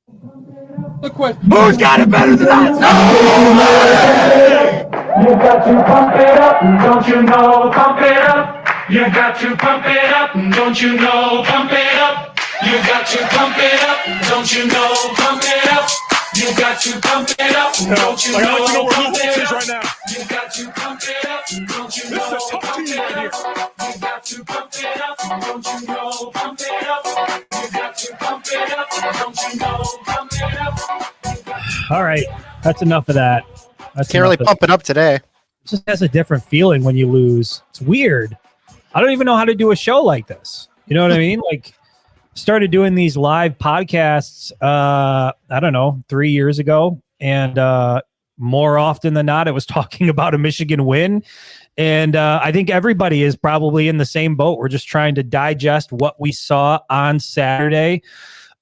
The question, who's got it better than us? You got to pump it up, don't you know? Pump it up. You got to pump it up, don't you know? Pump it up. You got to pump it up, don't you know? Pump it up. You got to pump it up, don't you know? I'd like to know where Pump Lou it is up. right now. You got to pump it up, don't you This know? is a tough Pump team it right here. up. You got to pump it up, don't you know? Pump it up. You got to pump it up, don't you know? Pump it up. All right, that's enough of that. Can't really pump it up today. It just has a different feeling when you lose. It's weird. I don't even know how to do a show like this. You know what I mean? Like, started doing these live podcasts, I don't know, 3 years ago. And more often than not, it was talking about a Michigan win. And I think everybody is probably in the same boat. We're just trying to digest what we saw on Saturday.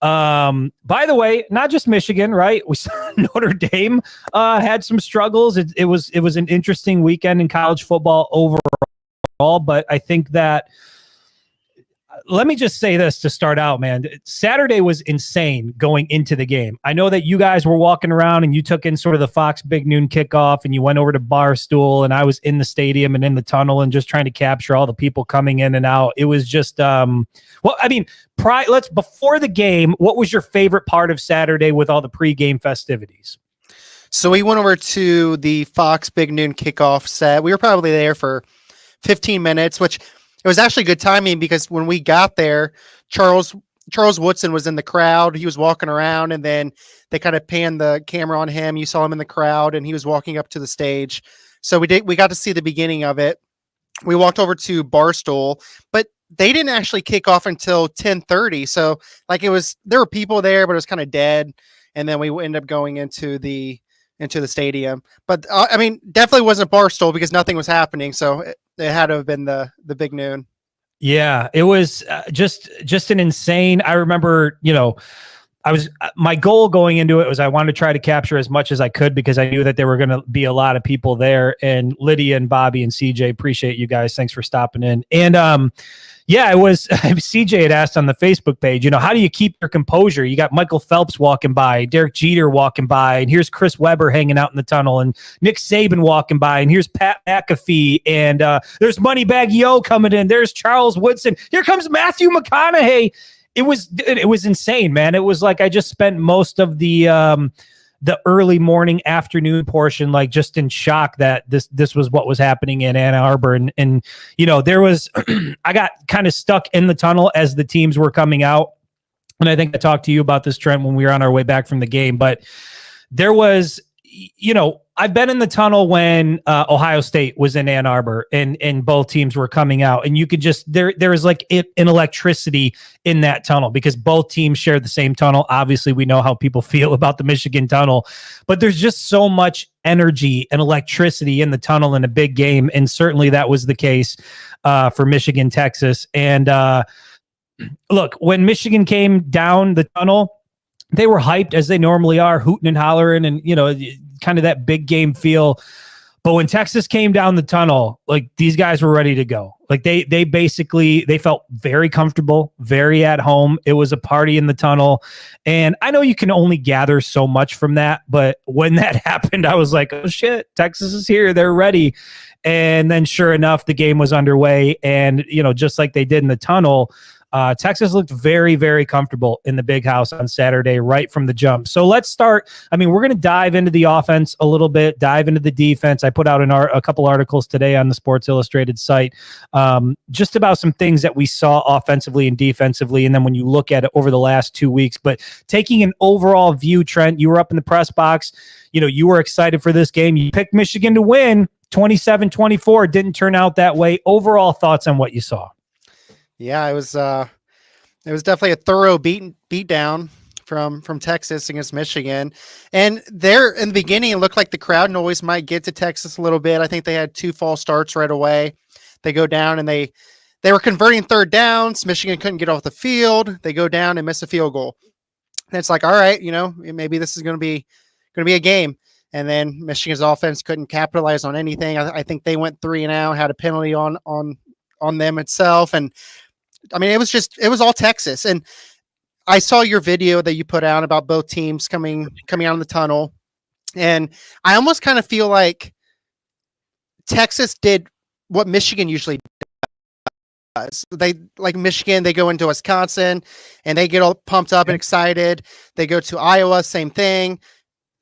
By the way, not just Michigan, right? We saw Notre Dame had some struggles. It was an interesting weekend in college football overall, but I think that let me just say this to start out, man. Saturday was insane going into the game. I know that you guys were walking around and you took in sort of the Fox Big Noon kickoff and you went over to Barstool, and I was in the stadium and in the tunnel and just trying to capture all the people coming in and out. It was just, well, I mean, before the game, what was your favorite part of Saturday with all the pregame festivities? So we went over to the Fox Big Noon kickoff set. We were probably there for 15 minutes, which it was actually good timing because when we got there, Charles Woodson was in the crowd. He was walking around, and then they kind of panned the camera on him. You saw him in the crowd, and he was walking up to the stage. So we got to see the beginning of it. We walked over to Barstool, but they didn't actually kick off until 10:30. So like there were people there, but it was kind of dead. And then we ended up going into the stadium. But I mean, definitely wasn't Barstool because nothing was happening. So it had to have been the Big Noon. Yeah, it was just an insane. I remember, my goal going into it was I wanted to try to capture as much as I could because I knew that there were going to be a lot of people there. And Lydia and Bobby and CJ, appreciate you guys. Thanks for stopping in. And yeah, it was CJ had asked on the Facebook page, how do you keep your composure? You got Michael Phelps walking by, Derek Jeter walking by, and here's Chris Webber hanging out in the tunnel, and Nick Saban walking by, and here's Pat McAfee, and there's Moneybag Yo coming in. There's Charles Woodson. Here comes Matthew McConaughey. It was insane, man. It was like I just spent most of the early morning afternoon portion like just in shock that this was what was happening in Ann Arbor, and there was I got kind of stuck in the tunnel as the teams were coming out, and I think I talked to you about this, Trent, when we were on our way back from the game, but there was I've been in the tunnel when Ohio State was in Ann Arbor and both teams were coming out, and you could just there is like an electricity in that tunnel because both teams share the same tunnel. Obviously, we know how people feel about the Michigan tunnel, but there's just so much energy and electricity in the tunnel in a big game, and certainly that was the case for Michigan, Texas. And look, when Michigan came down the tunnel, they were hyped as they normally are, hooting and hollering and, kind of that big game feel. But when Texas came down the tunnel, like these guys were ready to go. Like they felt very comfortable, very at home. It was a party in the tunnel. And I know you can only gather so much from that. But when that happened, I was like, oh shit, Texas is here. They're ready. And then sure enough, the game was underway. And, just like they did in the tunnel, Texas looked very, very comfortable in the Big House on Saturday, right from the jump. So let's start. I mean, we're going to dive into the offense a little bit, dive into the defense. I put out a couple articles today on the Sports Illustrated site, just about some things that we saw offensively and defensively. And then when you look at it over the last 2 weeks, but taking an overall view, Trent, you were up in the press box. You were excited for this game. You picked Michigan to win 27-24. Didn't turn out that way. Overall thoughts on what you saw? Yeah, it was definitely a thorough beat down from Texas against Michigan. And there in the beginning, it looked like the crowd noise might get to Texas a little bit. I think they had 2 false starts right away. They go down and they were converting third downs. Michigan couldn't get off the field. They go down and miss a field goal. And it's like, all right, maybe this is going to be a game. And then Michigan's offense couldn't capitalize on anything. I think they went 3-and-out, had a penalty on them itself. And I mean, it was all Texas. And I saw your video that you put out about both teams coming out of the tunnel, and I almost kind of feel like Texas did what Michigan usually does. They like Michigan, they go into Wisconsin and they get all pumped up and excited. They go to Iowa, same thing.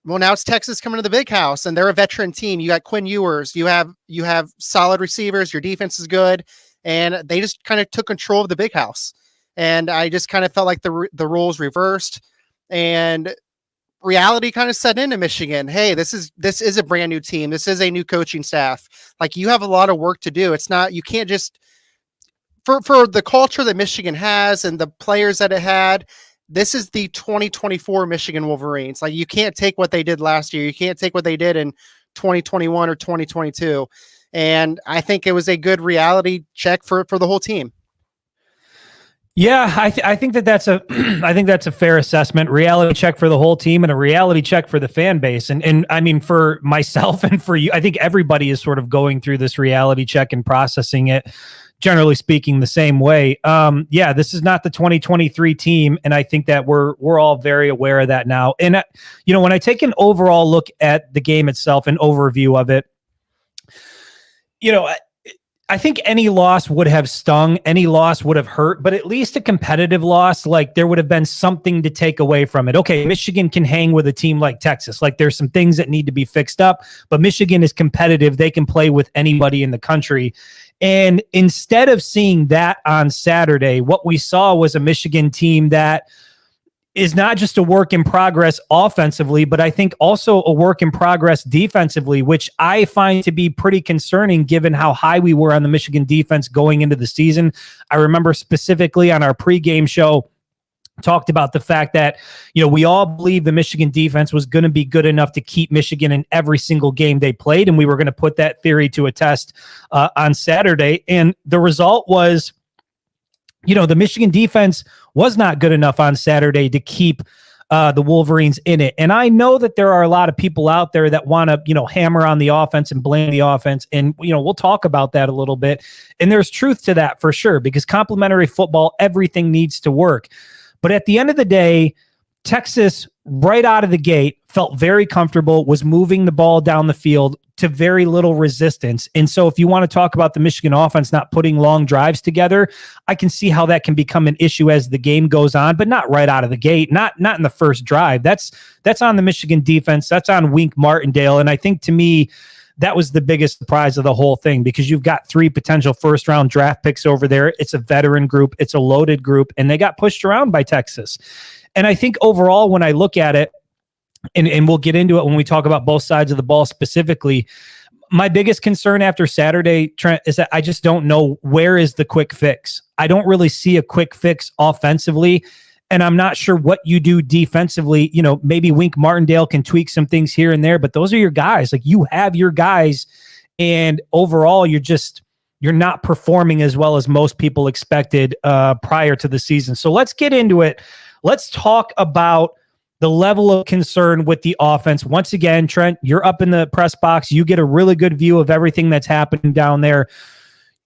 Well, now it's Texas coming to the big house, and they're a veteran team. You got Quinn Ewers. You have solid receivers. Your defense is good, and they just kind of took control of the big house. And I just kind of felt like the roles reversed, and reality kind of set into Michigan. Hey, this is a brand new team. This is a new coaching staff. Like, you have a lot of work to do. It's not, you can't just for the culture that Michigan has and the players that it had. This is the 2024 Michigan Wolverines. Like, you can't take what they did last year. You can't take what they did in 2021 or 2022. And I think it was a good reality check for the whole team. Yeah, I think that's a fair assessment. Reality check for the whole team and a reality check for the fan base. And I mean, for myself and for you, I think everybody is sort of going through this reality check and processing it, generally speaking, the same way. Yeah, this is not the 2023 team, and I think that we're all very aware of that now. And when I take an overall look at the game itself, an overview of it, I think any loss would have stung, any loss would have hurt, but at least a competitive loss, like, there would have been something to take away from it. Okay, Michigan can hang with a team like Texas. Like, there's some things that need to be fixed up, but Michigan is competitive. They can play with anybody in the country. And instead of seeing that on Saturday, what we saw was a Michigan team that is not just a work in progress offensively, but I think also a work in progress defensively, which I find to be pretty concerning given how high we were on the Michigan defense going into the season. I remember specifically on our pregame show, talked about the fact that, we all believe the Michigan defense was going to be good enough to keep Michigan in every single game they played. And we were going to put that theory to a test on Saturday. And the result was, the Michigan defense was not good enough on Saturday to keep the Wolverines in it. And I know that there are a lot of people out there that want to, hammer on the offense and blame the offense. And, we'll talk about that a little bit. And there's truth to that for sure, because complementary football, everything needs to work. But at the end of the day, Texas, right out of the gate, felt very comfortable, was moving the ball down the field to very little resistance. And so if you want to talk about the Michigan offense not putting long drives together, I can see how that can become an issue as the game goes on, but not right out of the gate, not in the first drive. That's on the Michigan defense. That's on Wink Martindale. And I think, to me, that was the biggest surprise of the whole thing, because you've got 3 potential first-round draft picks over there. It's a veteran group. It's a loaded group, and they got pushed around by Texas. And I think overall, when I look at it, and we'll get into it when we talk about both sides of the ball specifically, my biggest concern after Saturday, Trent, is that I just don't know where is the quick fix. I don't really see a quick fix offensively, and I'm not sure what you do defensively. Maybe Wink Martindale can tweak some things here and there, but those are your guys. Like, you have your guys, and overall, you're not performing as well as most people expected prior to the season. So let's get into it. Let's talk about the level of concern with the offense. Once again, Trent, you're up in the press box. You get a really good view of everything that's happening down there.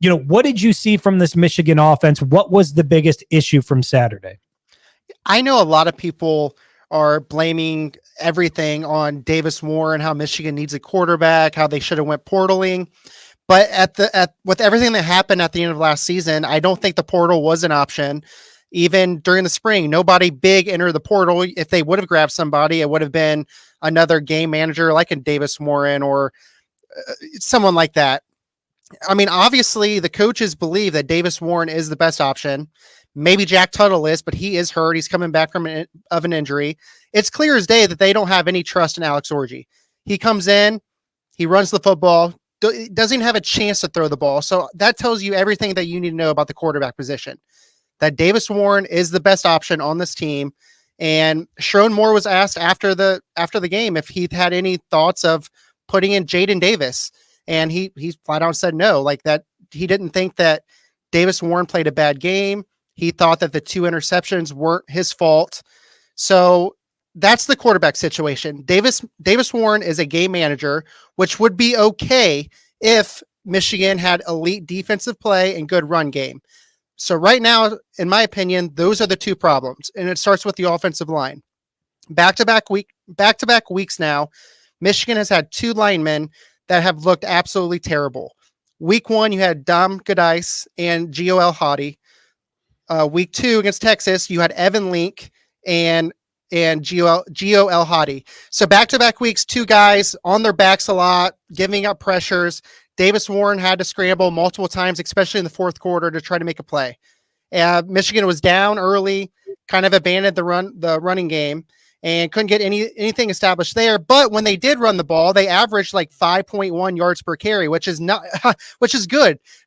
What did you see from this Michigan offense? What was the biggest issue from Saturday? I know a lot of people are blaming everything on Davis Warren, how Michigan needs a quarterback, how they should have went portaling. But with everything that happened at the end of last season, I don't think the portal was an option. Even during the spring, nobody big entered the portal. If they would have grabbed somebody, it would have been another game manager like a Davis Warren or someone like that. I mean, obviously, the coaches believe that Davis Warren is the best option. Maybe Jack Tuttle is, but he is hurt. He's coming back from an injury. It's clear as day that they don't have any trust in Alex Orji. He comes in, he runs the football, doesn't have a chance to throw the ball. So that tells you everything that you need to know about the quarterback position. That Davis Warren is the best option on this team. And Sharon Moore was asked after the game if he'd had any thoughts of putting in Jaden Davis. And he flat out said no, like that. He didn't think that Davis Warren played a bad game. He thought that the 2 interceptions weren't his fault. So that's the quarterback situation. Davis Warren is a game manager, which would be okay if Michigan had elite defensive play and good run game. So right now, in my opinion, those are the two problems, and it starts with the offensive line. Back-to-back weeks now, Michigan has had two linemen that have looked absolutely terrible. Week 1, you had Dom Gadice and Gio El Hadi. Week 2 against Texas, you had Evan Link and Gio El Hadi. So back-to-back weeks, two guys on their backs a lot, giving up pressures. Davis Warren had to scramble multiple times, especially in the fourth quarter, to try to make a play. Michigan was down early, kind of abandoned the running game, and couldn't get anything established there. But when they did run the ball, they averaged like 5.1 yards per carry, which is good. I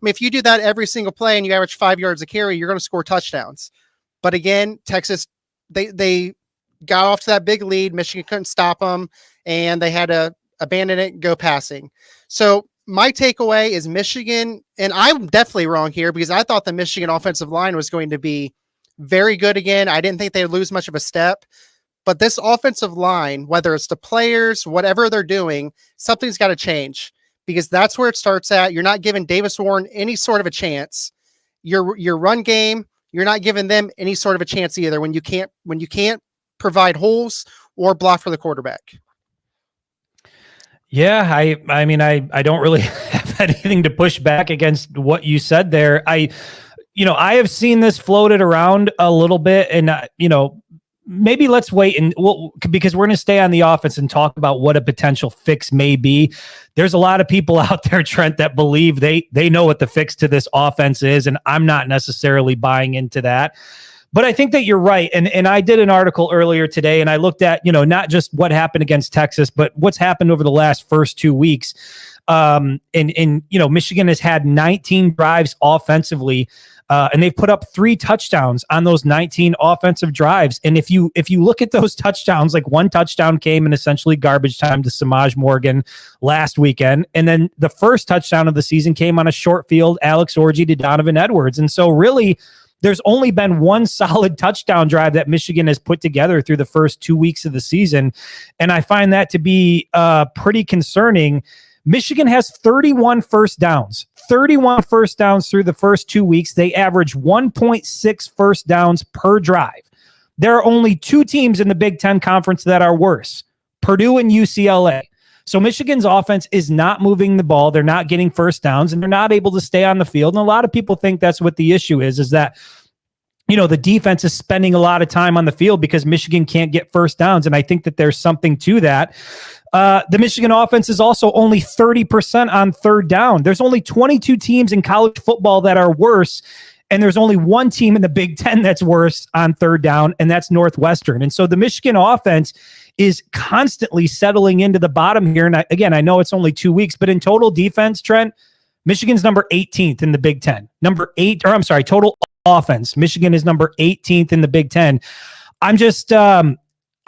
mean, if you do that every single play and you average 5 yards a carry, you're going to score touchdowns. But again, Texas, they got off to that big lead. Michigan couldn't stop them, and they had to abandon it and go passing. So my takeaway is Michigan, and I'm definitely wrong here because I thought the Michigan offensive line was going to be very good again. I didn't think they'd lose much of a step. But this offensive line, whether it's the players, whatever they're doing, something's got to change because that's where it starts at. You're not giving Davis Warren any sort of a chance. Your run game, you're not giving them any sort of a chance either when you can't provide holes or block for the quarterback. Yeah, I mean, I don't really have anything to push back against what you said there. I have seen this floated around a little bit, and maybe let's wait because we're going to stay on the offense and talk about what a potential fix may be. There's a lot of people out there, Trent, that believe they know what the fix to this offense is, and I'm not necessarily buying into that. But I think that you're right. And I did an article earlier today, and I looked at, not just what happened against Texas, but what's happened over the last first 2 weeks. Michigan has had 19 drives offensively, and they've put up 3 touchdowns on those 19 offensive drives. And if you look at those touchdowns, like one touchdown came in essentially garbage time to Samaj Morgan last weekend. And then the first touchdown of the season came on a short field, Alex Orji to Donovan Edwards. And so really, there's only been one solid touchdown drive that Michigan has put together through the first 2 weeks of the season. And I find that to be pretty concerning. Michigan has 31 first downs through the first 2 weeks. They average 1.6 first downs per drive. There are only 2 teams in the Big Ten Conference that are worse, Purdue and UCLA. So Michigan's offense is not moving the ball. They're not getting first downs, and they're not able to stay on the field. And a lot of people think that's what the issue is that, the defense is spending a lot of time on the field because Michigan can't get first downs. And I think that there's something to that. The Michigan offense is also only 30% on third down. There's only 22 teams in college football that are worse, and there's only one team in the Big Ten that's worse on third down, and that's Northwestern. And so the Michigan offense is constantly settling into the bottom here. And I know it's only 2 weeks, but in total defense, Trent, Michigan's number 18th in the Big Ten. Total offense. Michigan is number 18th in the Big Ten. I'm just,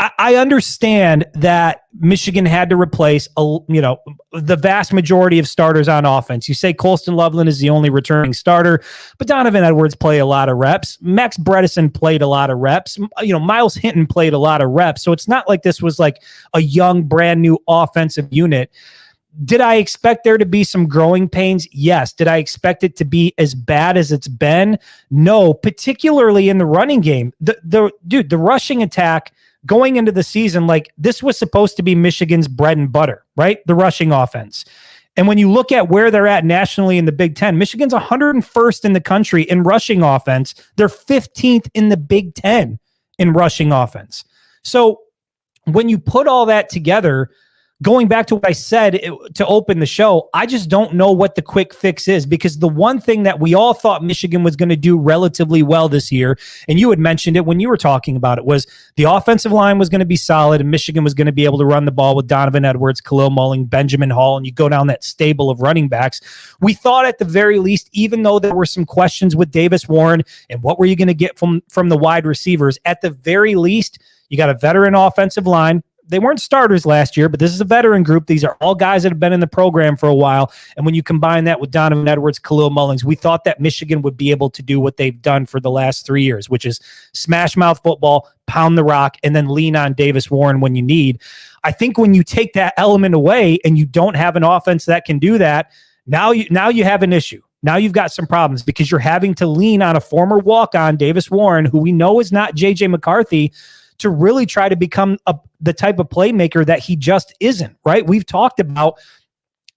I understand that Michigan had to replace, the vast majority of starters on offense. You say Colston Loveland is the only returning starter, but Donovan Edwards played a lot of reps. Max Bredesen played a lot of reps. Miles Hinton played a lot of reps. So it's not like this was like a young, brand new offensive unit. Did I expect there to be some growing pains? Yes. Did I expect it to be as bad as it's been? No, particularly in the running game. The rushing attack going into the season, like this was supposed to be Michigan's bread and butter, right? The rushing offense. And when you look at where they're at nationally in the Big Ten, Michigan's 101st in the country in rushing offense. They're 15th in the Big Ten in rushing offense. So when you put all that together, going back to what I said to open the show, I just don't know what the quick fix is, because the one thing that we all thought Michigan was going to do relatively well this year, and you had mentioned it when you were talking about it, was the offensive line was going to be solid and Michigan was going to be able to run the ball with Donovan Edwards, Khalil Mulling, Benjamin Hall, and you go down that stable of running backs. We thought at the very least, even though there were some questions with Davis Warren and what were you going to get from the wide receivers, at the very least, you got a veteran offensive line. They weren't starters last year, but this is a veteran group. These are all guys that have been in the program for a while. And when you combine that with Donovan Edwards, Khalil Mullings, we thought that Michigan would be able to do what they've done for the last 3 years, which is smash mouth football, pound the rock, and then lean on Davis Warren when you need. I think when you take that element away and you don't have an offense that can do that, now you have an issue. Now you've got some problems because you're having to lean on a former walk-on, Davis Warren, who we know is not J.J. McCarthy, to really try to become the type of playmaker that he just isn't, right? We've talked about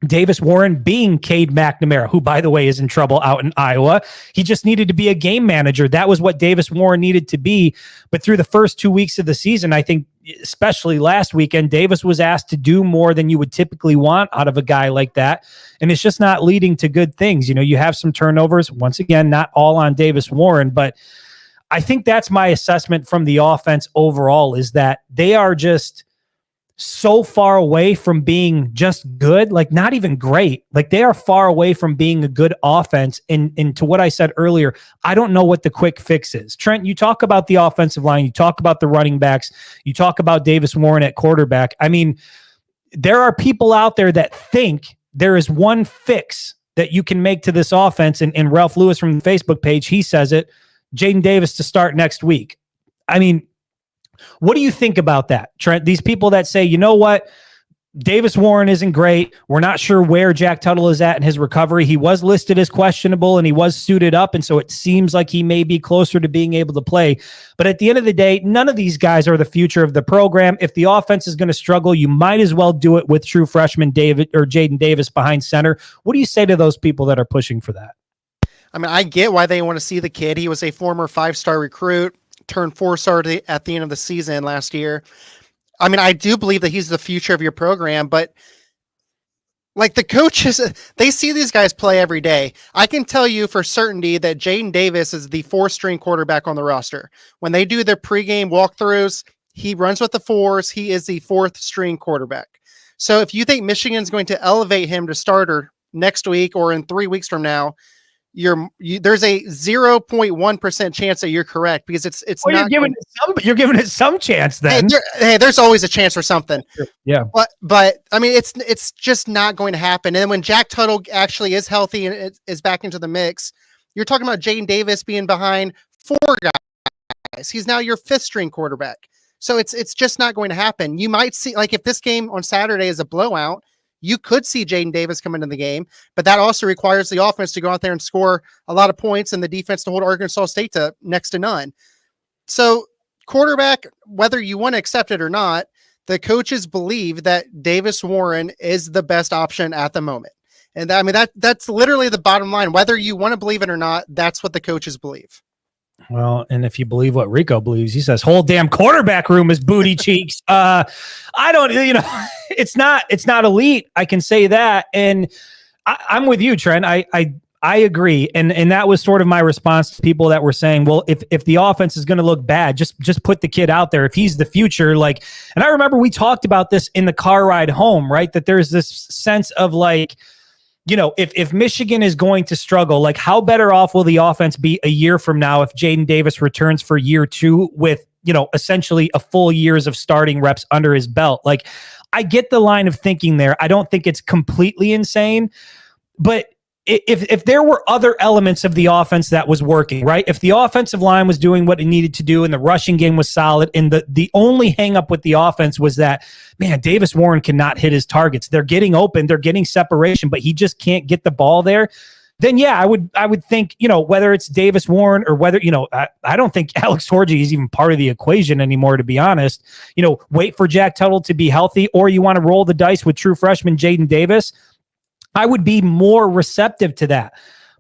Davis Warren being Cade McNamara, who, by the way, is in trouble out in Iowa. He just needed to be a game manager. That was what Davis Warren needed to be. But through the first 2 weeks of the season, I think, especially last weekend, Davis was asked to do more than you would typically want out of a guy like that. And it's just not leading to good things. You know, you have some turnovers. Once again, not all on Davis Warren, but I think that's my assessment from the offense overall, is that they are just so far away from being just good, like not even great. Like they are far away from being a good offense. And to what I said earlier, I don't know what the quick fix is. Trent, you talk about the offensive line, you talk about the running backs, you talk about Davis Warren at quarterback. I mean, there are people out there that think there is one fix that you can make to this offense. And Ralph Lewis from the Facebook page, he says it, Jaden Davis to start next week. I mean, what do you think about that, Trent? These people that say, you know what, Davis Warren isn't great. We're not sure where Jack Tuttle is at in his recovery. He was listed as questionable and he was suited up. And so it seems like he may be closer to being able to play. But at the end of the day, none of these guys are the future of the program. If the offense is going to struggle, you might as well do it with true freshman David or Jaden Davis behind center. What do you say to those people that are pushing for that? I mean, I get why they want to see the kid. He was a former 5-star recruit, turned 4-star at the end of the season last year. I mean, I do believe that he's the future of your program, but like the coaches, they see these guys play every day. I can tell you for certainty that Jaden Davis is the 4th-string quarterback on the roster. When they do their pregame walkthroughs, he runs with the 4s. He is the 4th-string quarterback. So if you think Michigan's going to elevate him to starter next week or in 3 weeks from now, there's a 0.1% chance that you're correct, because it's well, not you're giving it some chance then. Hey, there's always a chance for something. Yeah. But I mean, it's just not going to happen. And when Jack Tuttle actually is healthy and is back into the mix, you're talking about Jaden Davis being behind 4 guys. He's now your 5th-string quarterback. So it's just not going to happen. You might see, like, if this game on Saturday is a blowout, you could see Jaden Davis come into the game, but that also requires the offense to go out there and score a lot of points and the defense to hold Arkansas State to next to none. So quarterback, whether you want to accept it or not, the coaches believe that Davis Warren is the best option at the moment. And I mean, that's literally the bottom line. Whether you want to believe it or not, that's what the coaches believe. Well, and if you believe what Rico believes, he says whole damn quarterback room is booty cheeks. I don't, it's not elite. I can say that. And I'm with you, Trent. I agree. And that was sort of my response to people that were saying, well, if the offense is going to look bad, just put the kid out there. If he's the future, like, and I remember we talked about this in the car ride home, right? That there's this sense of like, if Michigan is going to struggle, like how better off will the offense be a year from now if Jaden Davis returns for year 2 with, essentially a full years of starting reps under his belt? Like, I get the line of thinking there. I don't think it's completely insane, but if there were other elements of the offense that was working, right? If the offensive line was doing what it needed to do and the rushing game was solid, and the only hang up with the offense was that, man, Davis Warren cannot hit his targets. They're getting open, they're getting separation, but he just can't get the ball there. Then yeah, I would think, whether it's Davis Warren or whether, I don't think Alex Horgy is even part of the equation anymore, to be honest. Wait for Jack Tuttle to be healthy, or you want to roll the dice with true freshman Jaden Davis. I would be more receptive to that.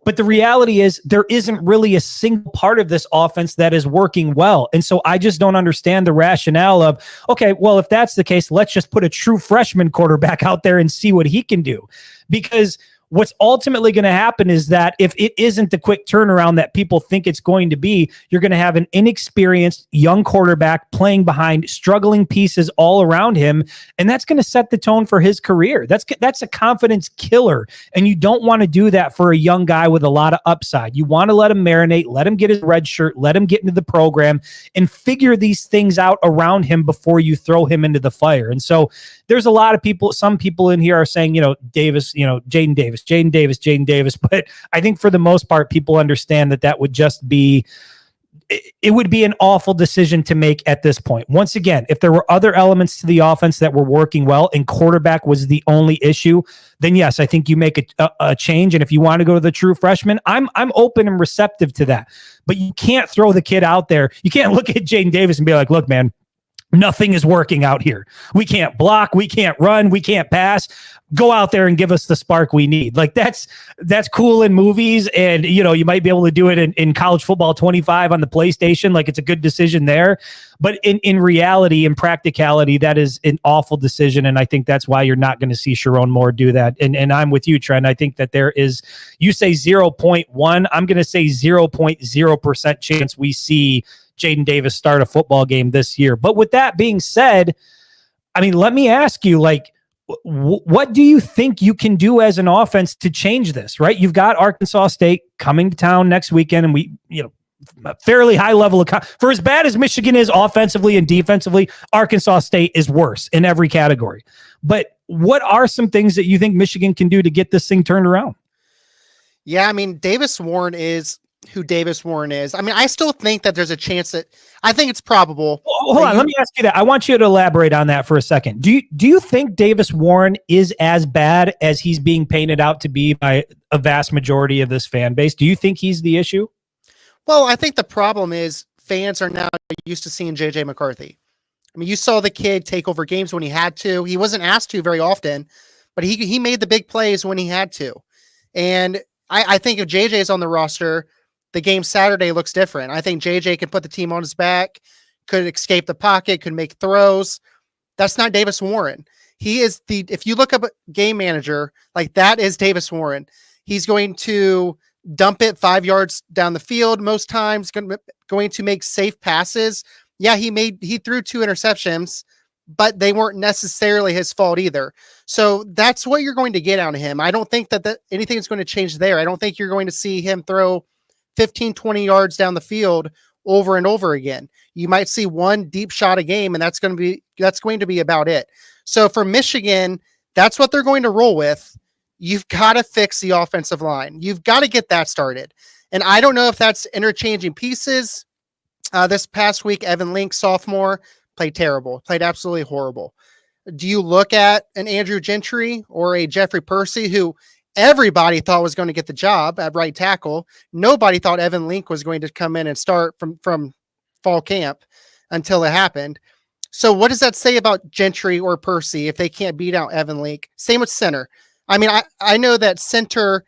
But the reality is there isn't really a single part of this offense that is working well. And so I just don't understand the rationale of, okay, well, if that's the case, let's just put a true freshman quarterback out there and see what he can do. Because what's ultimately going to happen is that if it isn't the quick turnaround that people think it's going to be, you're going to have an inexperienced young quarterback playing behind struggling pieces all around him. And that's going to set the tone for his career. That's a confidence killer. And you don't want to do that for a young guy with a lot of upside. You want to let him marinate, let him get his red shirt, let him get into the program and figure these things out around him before you throw him into the fire. And so there's a lot of people, some people in here are saying, Davis, Jaden Davis. But I think for the most part, people understand that would just be it would be an awful decision to make at this point. Once again, if there were other elements to the offense that were working well and quarterback was the only issue, then yes, I think you make a change. And if you want to go to the true freshman, I'm open and receptive to that. But you can't throw the kid out there. You can't look at Jaden Davis and be like, look, man, nothing is working out here. We can't block. We can't run. We can't pass. Go out there and give us the spark we need. Like that's cool in movies. And, you might be able to do it in college football 25 on the PlayStation. Like it's a good decision there. But in reality, in practicality, that is an awful decision. And I think that's why you're not going to see Sharon Moore do that. And I'm with you, Trent. I think that there is, you say 0.1, I'm going to say 0.0% chance we see Jaden Davis start a football game this year. But with that being said, I mean, let me ask you, like, what do you think you can do as an offense to change this, right? You've got Arkansas State coming to town next weekend, and we, a fairly high level of, for as bad as Michigan is offensively and defensively, Arkansas State is worse in every category. But what are some things that you think Michigan can do to get this thing turned around? Yeah, I mean, Davis Warren is who Davis Warren is. I mean, I still think that there's a chance that I think it's probable. Hold on, let me ask you that. I want you to elaborate on that for a second. Do you think Davis Warren is as bad as he's being painted out to be by a vast majority of this fan base? Do you think he's the issue? Well, I think the problem is fans are now used to seeing JJ McCarthy. I mean, you saw the kid take over games when he had to. He wasn't asked to very often, but he made the big plays when he had to. And I think if JJ is on the roster, the game Saturday looks different. I think JJ can put the team on his back, could escape the pocket, could make throws. That's not Davis Warren. He is if you look up a game manager, like that is Davis Warren. He's going to dump it 5 yards down the field most times, going to make safe passes. Yeah, he threw 2 interceptions, but they weren't necessarily his fault either. So that's what you're going to get out of him. I don't think that anything is going to change there. I don't think you're going to see him throw 15, 20 yards down the field over and over again. You might see one deep shot a game, and that's going to be about it. So for Michigan, that's what they're going to roll with. You've got to fix the offensive line. You've got to get that started. And I don't know if that's interchanging pieces. This past week, Evan Link, sophomore, played terrible, played absolutely horrible. Do you look at an Andrew Gentry or a Jeffrey Percy, who everybody thought was going to get the job at right tackle? Nobody thought Evan Link was going to come in and start from fall camp until it happened. So what does that say about Gentry or Percy if they can't beat out Evan Link? Same with center. I mean, I know that center,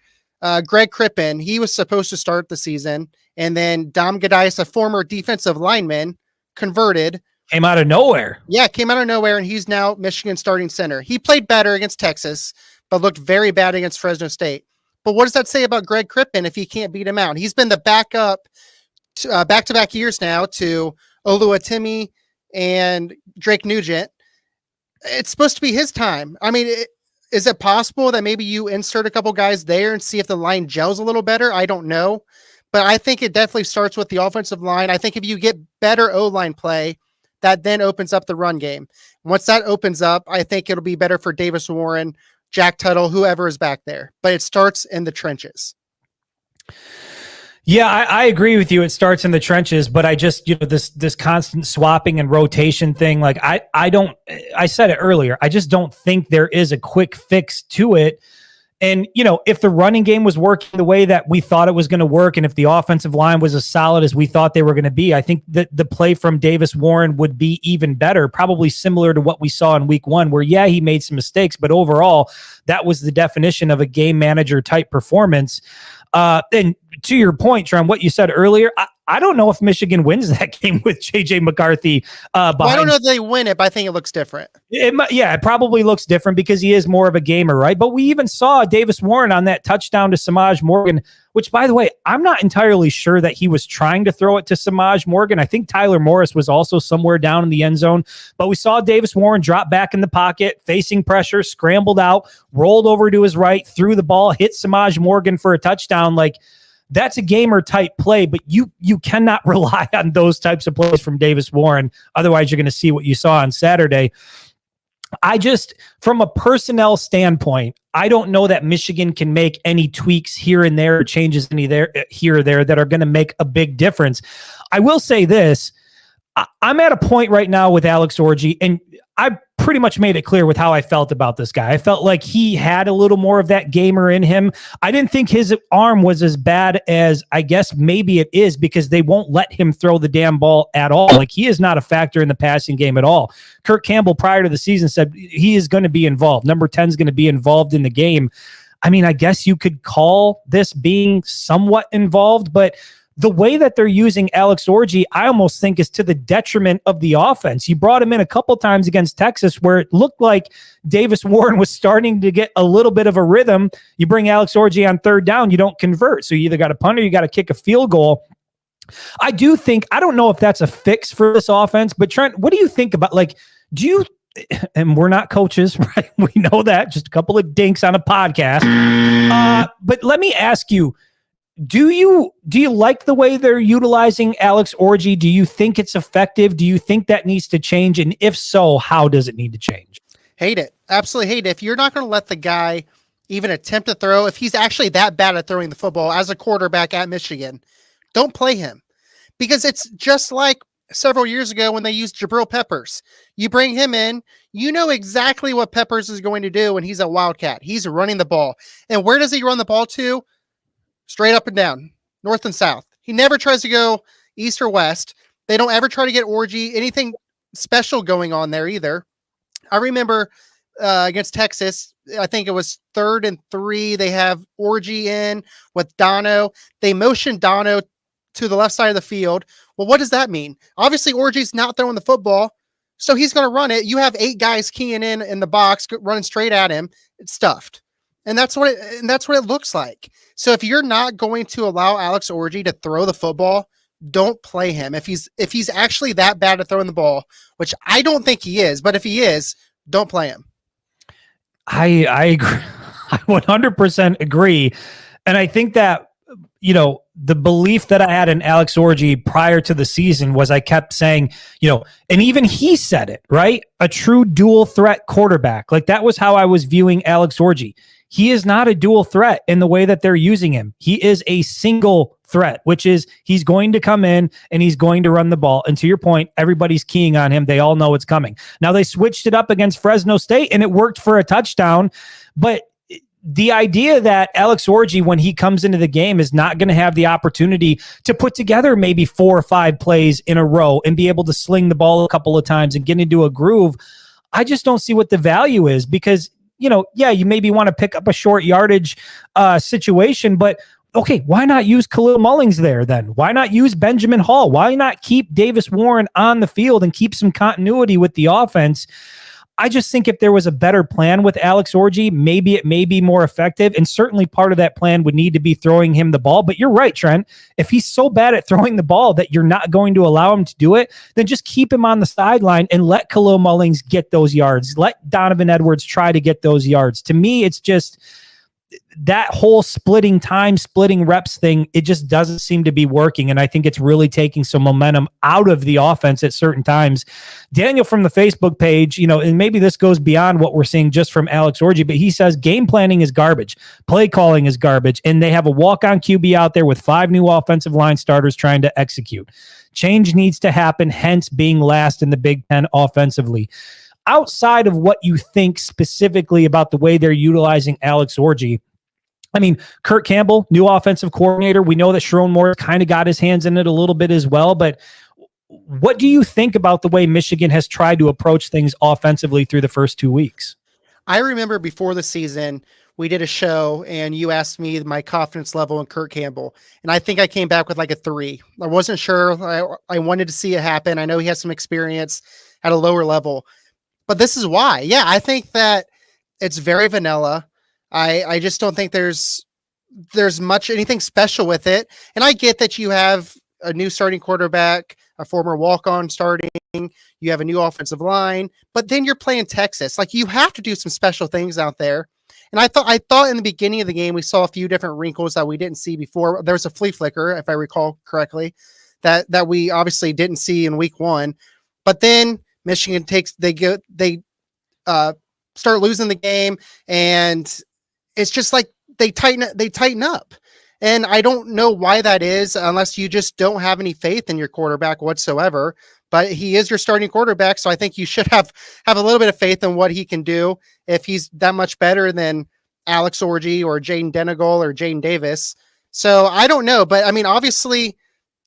Greg Crippen, he was supposed to start the season, and then Dom Gadias, a former defensive lineman, converted. Came out of nowhere. Yeah, came out of nowhere, and he's now Michigan starting center. He played better against Texas, but looked very bad against Fresno State. But what does that say about Greg Crippen if he can't beat him out? He's been the backup back-to-back years now to Oluwatimi and Drake Nugent. It's supposed to be his time. I mean, is it possible that maybe you insert a couple guys there and see if the line gels a little better? I don't know. But I think it definitely starts with the offensive line. I think if you get better O-line play, that then opens up the run game. Once that opens up, I think it'll be better for Davis Warren, Jack Tuttle, whoever is back there. But it starts in the trenches. Yeah, I agree with you. It starts in the trenches, but I just, this constant swapping and rotation thing, like I said it earlier, I just don't think there is a quick fix to it. And, if the running game was working the way that we thought it was going to work, and if the offensive line was as solid as we thought they were going to be, I think that the play from Davis Warren would be even better, probably similar to what we saw in week 1, where, yeah, he made some mistakes, but overall, that was the definition of a game manager type performance. And to your point, Tron, what you said earlier, I don't know if Michigan wins that game with JJ McCarthy. I don't know if they win it, but I think it looks different. It probably looks different because he is more of a gamer, right? But we even saw Davis Warren on that touchdown to Samaj Morgan, which, by the way, I'm not entirely sure that he was trying to throw it to Samaj Morgan. I think Tyler Morris was also somewhere down in the end zone, but we saw Davis Warren drop back in the pocket, facing pressure, scrambled out, rolled over to his right, threw the ball, hit Samaj Morgan for a touchdown. Like, that's a gamer type play, but you cannot rely on those types of plays from Davis Warren. Otherwise, you're going to see what you saw on Saturday. I just, from a personnel standpoint, I don't know that Michigan can make any tweaks here and there, or changes here or there that are going to make a big difference. I will say this. I'm at a point right now with Alex Orji, and I pretty much made it clear with how I felt about this guy. I felt like he had a little more of that gamer in him. I didn't think his arm was as bad as I guess maybe it is, because they won't let him throw the damn ball at all. Like, he is not a factor in the passing game at all. Kurt Campbell prior to the season said he is going to be involved. Number 10 is going to be involved in the game. I mean, I guess you could call this being somewhat involved, but the way that they're using Alex Orji, I almost think is to the detriment of the offense. You brought him in a couple times against Texas where it looked like Davis Warren was starting to get a little bit of a rhythm. You bring Alex Orji on third down, you don't convert. So you either got to punt or you got to kick a field goal. I do think, I don't know if that's a fix for this offense, but Trent, what do you think about, like, do you, and we're not coaches, right? We know that, just a couple of dinks on a podcast. But let me ask you, do you like the way they're utilizing Alex Orji? Do you think it's effective? Do you think that needs to change? And if so, how does it need to change? Hate it. Absolutely hate it. If you're not going to let the guy even attempt to throw, if he's actually that bad at throwing the football as a quarterback at Michigan, don't play him. Because it's just like several years ago when they used Jabril Peppers. You bring him in, you know exactly what Peppers is going to do when he's a Wildcat. He's running the ball. And where does he run the ball to? Straight up and down, north and south. He never tries to go east or west. They don't ever try to get Orji, anything special going on there either. I remember against Texas, I think it was 3rd and 3. They have Orji in with Dono. They motion Dono to the left side of the field. Well, what does that mean? Obviously, Orji's not throwing the football, so he's going to run it. You have 8 guys keying in the box, running straight at him. It's stuffed. And that's what it looks like. So if you're not going to allow Alex Orji to throw the football, don't play him. If he's actually that bad at throwing the ball, which I don't think he is, but if he is, don't play him. I agree. I 100% agree. And I think that, the belief that I had in Alex Orji prior to the season was, I kept saying, and even he said it, right? A true dual threat quarterback. Like, that was how I was viewing Alex Orji. He is not a dual threat in the way that they're using him. He is a single threat, which is he's going to come in and he's going to run the ball. And to your point, everybody's keying on him. They all know it's coming. Now, they switched it up against Fresno State and it worked for a touchdown. But the idea that Alex Orji, when he comes into the game, is not going to have the opportunity to put together maybe 4 or 5 plays in a row and be able to sling the ball a couple of times and get into a groove, I just don't see what the value is, because you maybe want to pick up a short yardage situation, but okay, why not use Khalil Mullings there then? Why not use Benjamin Hall? Why not keep Davis Warren on the field and keep some continuity with the offense? I just think if there was a better plan with Alex Orji, maybe it may be more effective. And certainly part of that plan would need to be throwing him the ball. But you're right, Trent. If he's so bad at throwing the ball that you're not going to allow him to do it, then just keep him on the sideline and let Khalil Mullings get those yards. Let Donovan Edwards try to get those yards. To me, it's just that whole splitting reps thing, it just doesn't seem to be working. And I think it's really taking some momentum out of the offense at certain times. Daniel from the Facebook page, and maybe this goes beyond what we're seeing just from Alex Orji, but he says game planning is garbage. Play calling is garbage. And they have a walk-on QB out there with 5 new offensive line starters trying to execute. Change needs to happen, hence being last in the Big Ten offensively. Outside of what you think specifically about the way they're utilizing Alex Orji, I mean, Kurt Campbell, new offensive coordinator. We know that Sharon Moore kind of got his hands in it a little bit as well. But what do you think about the way Michigan has tried to approach things offensively through the first 2 weeks? I remember before the season, we did a show and you asked me my confidence level in Kurt Campbell. And I think I came back with like a 3. I wasn't sure. I wanted to see it happen. I know he has some experience at a lower level. But this is why. Yeah, I think that it's very vanilla. I just don't think there's much anything special with it. And I get that you have a new starting quarterback, a former walk-on starting, you have a new offensive line, but then you're playing Texas. Like, you have to do some special things out there. And I thought in the beginning of the game we saw a few different wrinkles that we didn't see before. There was a flea flicker, if I recall correctly, that we obviously didn't see in week 1. But then Michigan they start losing the game, and it's just like they tighten up. And I don't know why that is, unless you just don't have any faith in your quarterback whatsoever. But he is your starting quarterback, so I think you should have a little bit of faith in what he can do if he's that much better than Alex Orji or Jaden Denegal or Jaden Davis. So I don't know, but I mean, obviously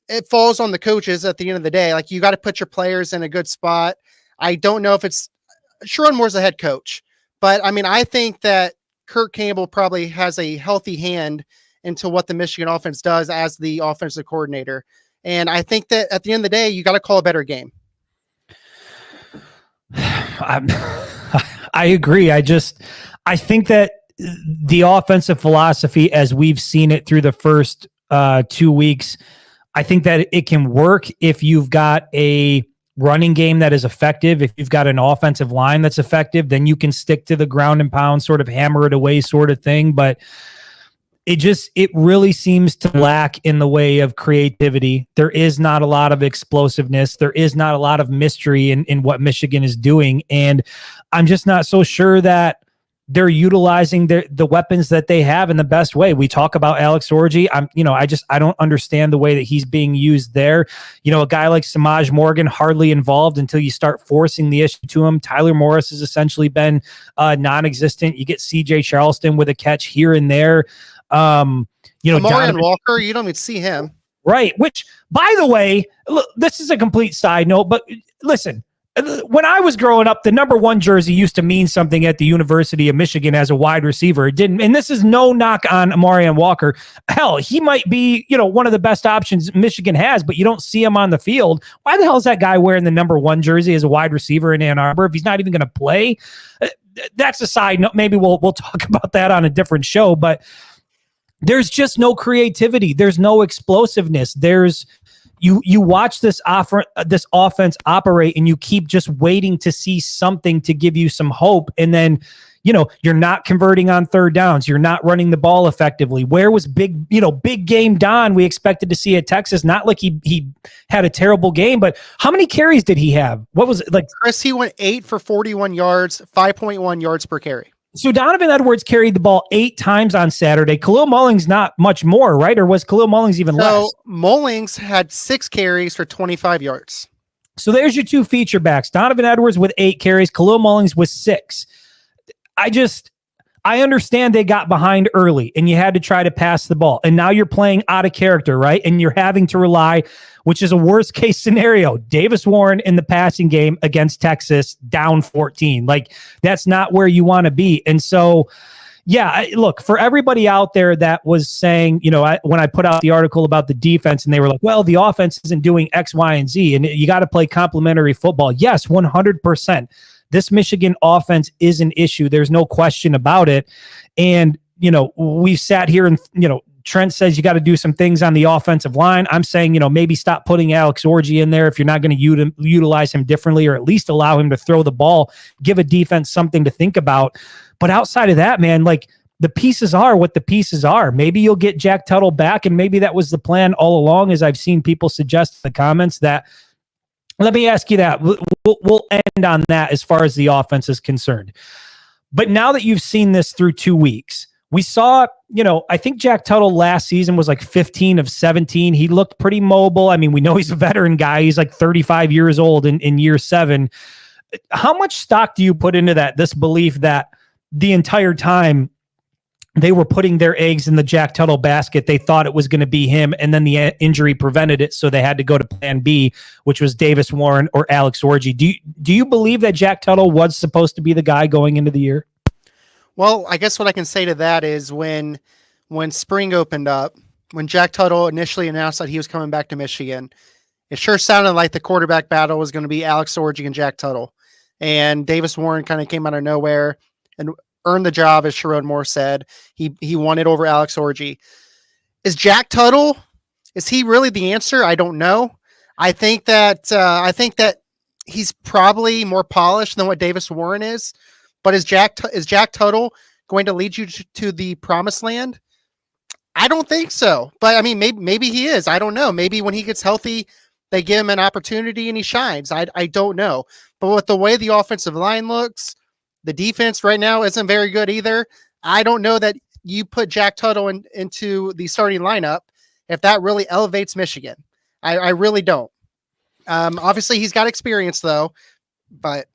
it falls on the coaches at the end of the day. Like, you got to put your players in a good spot. I don't know if it's Sherrod Moore's the head coach, but I mean, I think that Kirk Campbell probably has a healthy hand into what the Michigan offense does as the offensive coordinator. And I think that at the end of the day, you got to call a better game. I agree. I think that the offensive philosophy, as we've seen it through the first 2 weeks, I think that it can work if you've got a running game that is effective. If you've got an offensive line that's effective, then you can stick to the ground and pound, sort of hammer it away sort of thing. But it really seems to lack in the way of creativity. There is not a lot of explosiveness. There is not a lot of mystery in what Michigan is doing. And I'm just not so sure that they're utilizing the weapons that they have in the best way. We talk about Alex Orji. I don't understand the way that he's being used there. A guy like Samaj Morgan, hardly involved until you start forcing the issue to him. Tyler Morris has essentially been non-existent. You get CJ Charleston with a catch here and there. Amarian Walker, you don't even see him. Right. Which, by the way, look, this is a complete side note, but listen, when I was growing up, the number 1 jersey used to mean something at the University of Michigan as a wide receiver. It didn't. And this is no knock on Amarian Walker. Hell, he might be, one of the best options Michigan has, but you don't see him on the field. Why the hell is that guy wearing the number 1 jersey as a wide receiver in Ann Arbor if he's not even going to play? That's a side note. Maybe we'll talk about that on a different show, but there's just no creativity. There's no explosiveness. You watch this offense operate, and you keep just waiting to see something to give you some hope. And then, you're not converting on third downs. You're not running the ball effectively. Where was big game Don we expected to see at Texas? Not like he had a terrible game, but how many carries did he have? What was it like? Chris, he went 8 for 41 yards, 5.1 yards per carry. So Donovan Edwards carried the ball 8 times on Saturday. Khalil Mullings not much more, right? Or was Khalil Mullings even less? So Mullings had 6 carries for 25 yards. So there's your 2 feature backs. Donovan Edwards with 8 carries. Khalil Mullings with 6. I understand they got behind early and you had to try to pass the ball. And now you're playing out of character, right? And you're having to rely, which is a worst case scenario, Davis Warren in the passing game against Texas down 14. Like, that's not where you want to be. And so, yeah, look, for everybody out there that was saying, when I put out the article about the defense and they were like, well, the offense isn't doing X, Y, and Z, and you got to play complementary football. Yes, 100%. This Michigan offense is an issue. There's no question about it. And, we've sat here and, Trent says you got to do some things on the offensive line. I'm saying, maybe stop putting Alex Orji in there if you're not going to utilize him differently, or at least allow him to throw the ball, give a defense something to think about. But outside of that, man, like, the pieces are what the pieces are. Maybe you'll get Jack Tuttle back, and maybe that was the plan all along, as I've seen people suggest in the comments. That, let me ask you that. We'll end on that as far as the offense is concerned. But now that you've seen this through 2 weeks, we saw, I think Jack Tuttle last season was like 15 of 17. He looked pretty mobile. I mean, we know he's a veteran guy. He's like 35 years old in year 7. How much stock do you put into that, this belief that the entire time they were putting their eggs in the Jack Tuttle basket, they thought it was going to be him, and then the injury prevented it, so they had to go to plan B, which was Davis Warren or Alex Orji? Do you believe that Jack Tuttle was supposed to be the guy going into the year? Well, I guess what I can say to that is when spring opened up, when Jack Tuttle initially announced that he was coming back to Michigan, it sure sounded like the quarterback battle was going to be Alex Orji and Jack Tuttle. And Davis Warren kind of came out of nowhere and earned the job, as Sherrod Moore said. He won it over Alex Orji. Is Jack Tuttle, is he really the answer? I don't know. I think that he's probably more polished than what Davis Warren is. But is Jack Tuttle going to lead you to the promised land? I don't think so. But I mean, maybe he is. I don't know. Maybe when he gets healthy, they give him an opportunity and he shines. I don't know. But with the way the offensive line looks, The defense right now isn't very good either. I don't know that you put Jack Tuttle into the starting lineup if that really elevates Michigan. I really don't. Obviously, he's got experience, though. But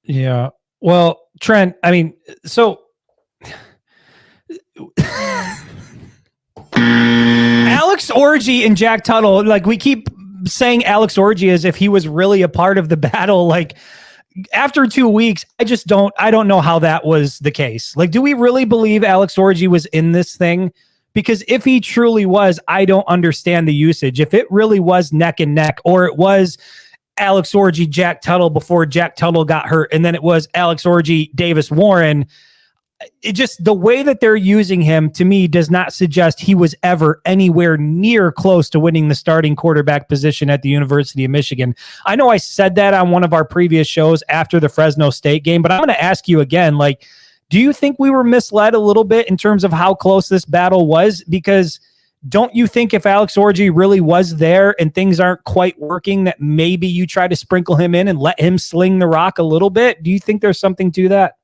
yeah. Well, Trent, I mean, so Alex Orji and Jack Tuttle, like we keep saying Alex Orji as if he was really a part of the battle. Like after 2 weeks, I don't know how that was the case. Like, do we really believe Alex Orji was in this thing? Because if he truly was, I don't understand the usage. If it really was neck and neck, or it was Alex Orji, Jack Tuttle before Jack Tuttle got hurt, and then it was Alex Orji, Davis Warren, it just, the way that they're using him to me does not suggest he was ever anywhere near close to winning the starting quarterback position at the University of Michigan. I know I said that on one of our previous shows after the Fresno State game, but I'm going to ask you again, like, do you think we were misled a little bit in terms of how close this battle was? Because don't you think if Alex Orji really was there and things aren't quite working, that maybe you try to sprinkle him in and let him sling the rock a little bit? Do you think there's something to that?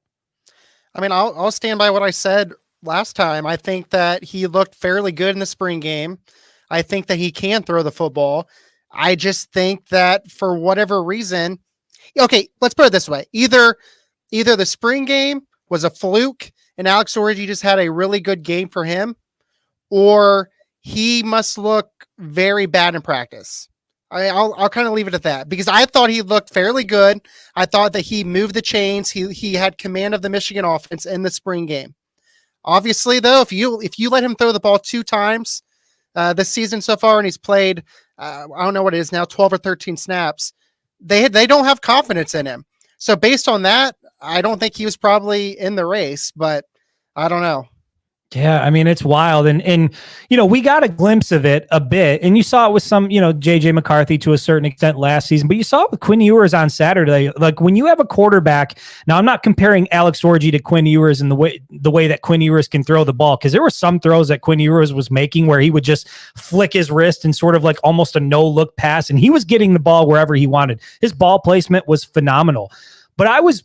I mean, I'll stand by what I said last time. I think that he looked fairly good in the spring game. I think that he can throw the football. I just think that for whatever reason, okay, let's put it this way. Either the spring game was a fluke and Alex Orji just had a really good game for him, or he must look very bad in practice. I'll kind of leave it at that, because I thought he looked fairly good. I thought that he moved the chains. He had command of the Michigan offense in the spring game. Obviously, though, if you let him throw the ball 2 times this season so far, and he's played, I don't know what it is now, 12 or 13 snaps, they don't have confidence in him. So based on that, I don't think he was probably in the race, but I don't know. Yeah, I mean, it's wild. And you know, we got a glimpse of it a bit, and you saw it with some, you know, JJ McCarthy to a certain extent last season, but you saw it with Quinn Ewers on Saturday. Like, when you have a quarterback, now I'm not comparing Alex Orji to Quinn Ewers in the way that Quinn Ewers can throw the ball, because there were some throws that Quinn Ewers was making where he would just flick his wrist and sort of like almost a no-look pass, and he was getting the ball wherever he wanted. His ball placement was phenomenal. But I was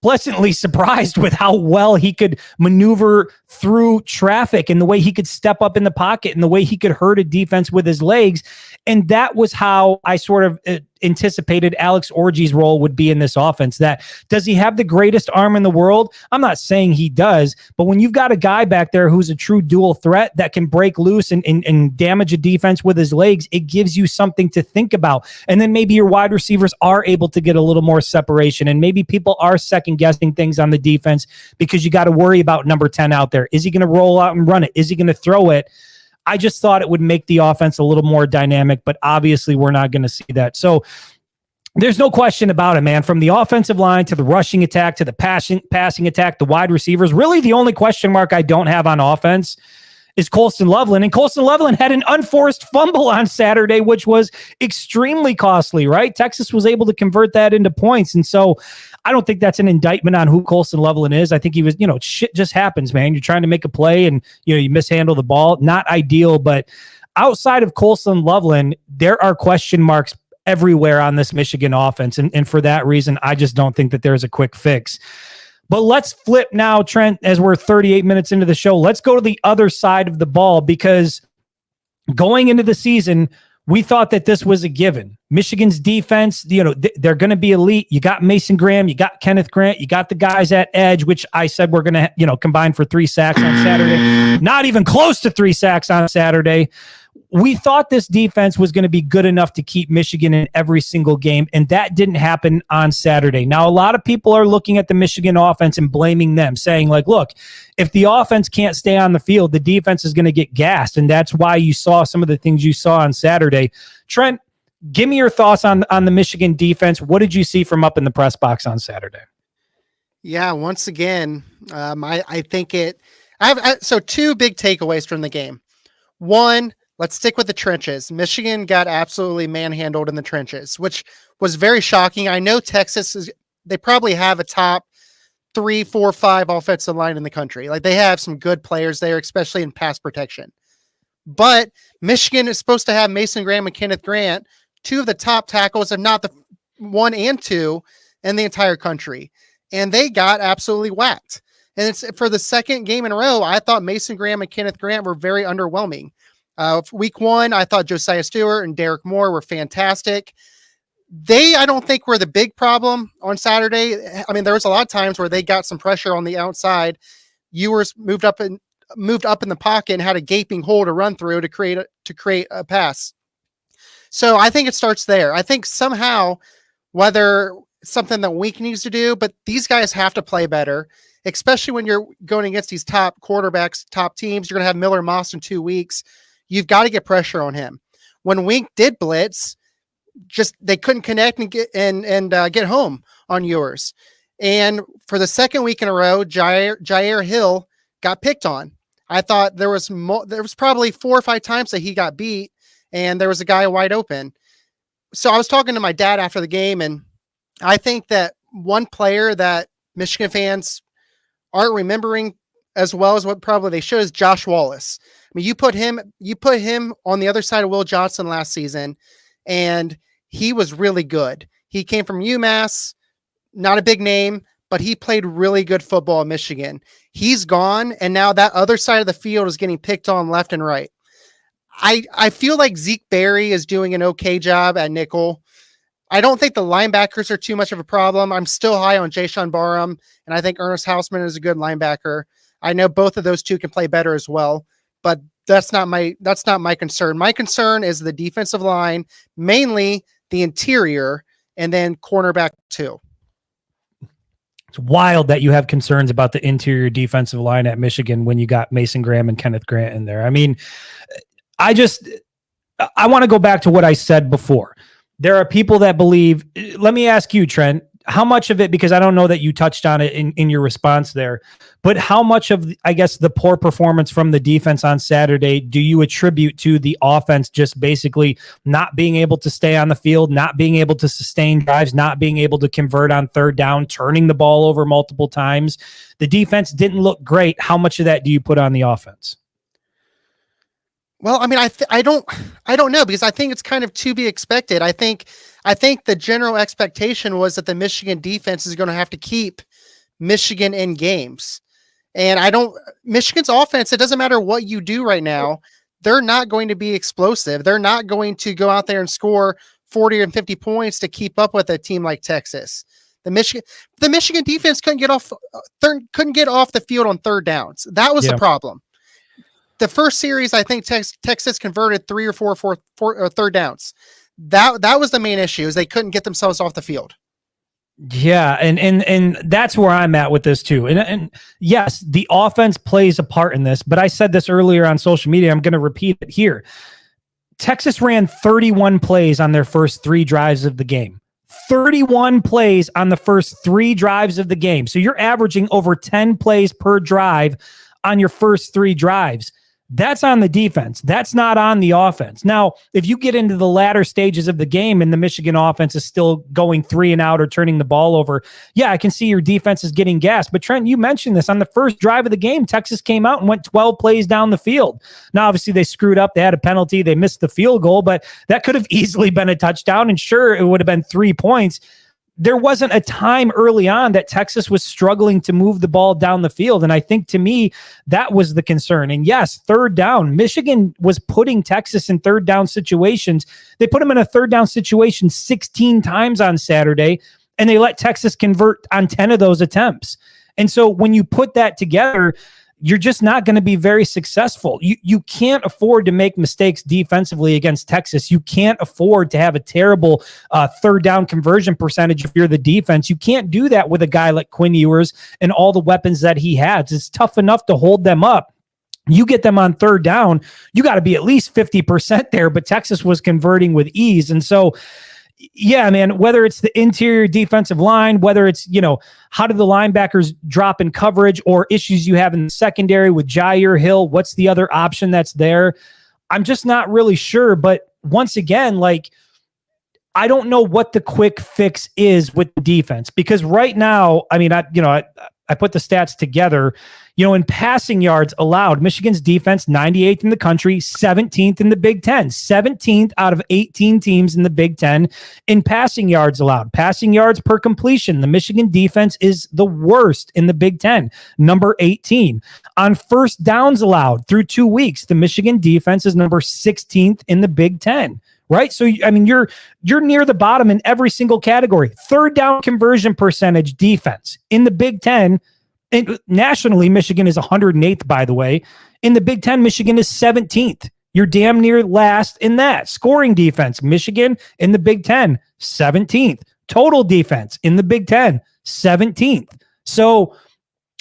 pleasantly surprised with how well he could maneuver through traffic, and the way he could step up in the pocket, and the way he could hurt a defense with his legs. And that was how I sort of anticipated Alex Orji's role would be in this offense. That, does he have the greatest arm in the world? I'm not saying he does, but when you've got a guy back there who's a true dual threat that can break loose and damage a defense with his legs, it gives you something to think about. And then maybe your wide receivers are able to get a little more separation, and maybe people are second guessing things on the defense because you got to worry about number 10 out there. Is he going to roll out and run it? Is he going to throw it? I just thought it would make the offense a little more dynamic, but obviously we're not going to see that. So there's no question about it, man. From the offensive line to the rushing attack to the passing attack, the wide receivers, really the only question mark I don't have on offense is Colston Loveland. And Colston Loveland had an unforced fumble on Saturday, which was extremely costly, right? Texas was able to convert that into points. And so I don't think that's an indictment on who Colston Loveland is. I think he was, you know, shit just happens, man. You're trying to make a play and, you know, you mishandle the ball. Not ideal, but outside of Colston Loveland, there are question marks everywhere on this Michigan offense. And for that reason, I just don't think that there's a quick fix. But let's flip now, Trent, as we're 38 minutes into the show. Let's go to the other side of the ball, because going into the season, we thought that this was a given. Michigan's defense, you know, they're going to be elite. You got Mason Graham, you got Kenneth Grant, you got the guys at edge, which I said we're going to, you know, combine for 3 sacks on Saturday. Not even close to 3 sacks on Saturday. We thought this defense was going to be good enough to keep Michigan in every single game, and that didn't happen on Saturday. Now, a lot of people are looking at the Michigan offense and blaming them, saying, like, look, if the offense can't stay on the field, the defense is going to get gassed, and that's why you saw some of the things you saw on Saturday. Trent, give me your thoughts on the Michigan defense. What did you see from up in the press box on Saturday? Yeah, once again, I think it. So 2 big takeaways from the game. One, let's stick with the trenches. Michigan got absolutely manhandled in the trenches, which was very shocking. I know Texas they probably have a top 3, 4, 5 offensive line in the country. Like, they have some good players there, especially in pass protection. But Michigan is supposed to have Mason Graham and Kenneth Grant, 2 of the top tackles, if not the 1 and 2, in the entire country. And they got absolutely whacked. And it's for the second game in a row. I thought Mason Graham and Kenneth Grant were very underwhelming. Week 1, I thought Josiah Stewart and Derek Moore were fantastic. I don't think were the big problem on Saturday. I mean, there was a lot of times where they got some pressure on the outside. Ewers moved up in the pocket and had a gaping hole to run through to create a pass. So I think it starts there. I think somehow, whether it's something that Wink needs to do, but these guys have to play better, especially when you're going against these top quarterbacks, top teams. You're going to have Miller Moss in 2 weeks. You've got to get pressure on him. When Wink did blitz, they couldn't connect and get home on Ewers. And for the second week in a row, Jair Hill got picked on. I thought there was probably 4 or 5 times that he got beat, and there was a guy wide open. So I was talking to my dad after the game, and I think that one player that Michigan fans aren't remembering as well as what probably they should is Josh Wallace. I mean, you put him on the other side of Will Johnson last season, and he was really good. He came from UMass, not a big name, but he played really good football in Michigan. He's gone, and now that other side of the field is getting picked on left and right. I feel like Zeke Berry is doing an okay job at nickel. I don't think the linebackers are too much of a problem. I'm still high on Jayshon Barham, and I think Ernest Hausman is a good linebacker. I know both of those two can play better as well, but that's not my concern. My concern is the defensive line, mainly the interior, and then cornerback too. It's wild that you have concerns about the interior defensive line at Michigan when you got Mason Graham and Kenneth Grant in there. I mean, I want to go back to what I said before. There are people that believe, let me ask you, Trent, how much of it, because I don't know that you touched on it in your response there, but how much of, I guess, the poor performance from the defense on Saturday do you attribute to the offense just basically not being able to stay on the field, not being able to sustain drives, not being able to convert on third down, turning the ball over multiple times? The defense didn't look great. How much of that do you put on the offense? Well, I mean, I don't know, because I think it's kind of to be expected. I think the general expectation was that the Michigan defense is going to have to keep Michigan in games. And Michigan's offense, it doesn't matter what you do right now, they're not going to be explosive. They're not going to go out there and score 40 and 50 points to keep up with a team like Texas. The Michigan defense couldn't get off the field on third downs. That was the problem. The first series, I think Texas converted 3 or 4 third downs. That was the main issue, is they couldn't get themselves off the field. Yeah, and that's where I'm at with this too. And yes, the offense plays a part in this, but I said this earlier on social media. I'm going to repeat it here. Texas ran 31 plays on their first 3 drives of the game. 31 plays on the first 3 drives of the game. So you're averaging over 10 plays per drive on your first 3 drives. That's on the defense. That's not on the offense. Now, if you get into the latter stages of the game and the Michigan offense is still going 3 and out or turning the ball over, yeah, I can see your defense is getting gassed. But Trent, you mentioned this on the first drive of the game, Texas came out and went 12 plays down the field. Now, obviously they screwed up. They had a penalty. They missed the field goal, but that could have easily been a touchdown. And sure, it would have been 3 points. There wasn't a time early on that Texas was struggling to move the ball down the field. And I think, to me, that was the concern. And yes, third down, Michigan was putting Texas in third down situations. They put them in a third down situation 16 times on Saturday, and they let Texas convert on 10 of those attempts. And so when you put that together, you're just not going to be very successful. You can't afford to make mistakes defensively against Texas. You can't afford to have a terrible third down conversion percentage if you're the defense. You can't do that with a guy like Quinn Ewers and all the weapons that he has. It's tough enough to hold them up. You get them on third down, you got to be at least 50% there, but Texas was converting with ease. And so, yeah, man, whether it's the interior defensive line, whether it's, how do the linebackers drop in coverage, or issues you have in the secondary with Jair Hill, what's the other option that's there? I'm just not really sure. But once again, I don't know what the quick fix is with the defense, because right now, I mean, put the stats together. In passing yards allowed, Michigan's defense 98th in the country, 17th in the Big Ten, 17th out of 18 teams in the Big Ten in passing yards allowed. Passing yards per completion, the Michigan defense is the worst in the Big Ten, number 18. On first downs allowed through 2 weeks, the Michigan defense is number 16th in the Big Ten. Right. So, I mean, you're near the bottom in every single category. Third down conversion percentage defense in the Big Ten. And nationally, Michigan is 108th, by the way. In the Big Ten, Michigan is 17th. You're damn near last in that. Scoring defense, Michigan in the Big Ten, 17th. Total defense in the Big Ten, 17th. So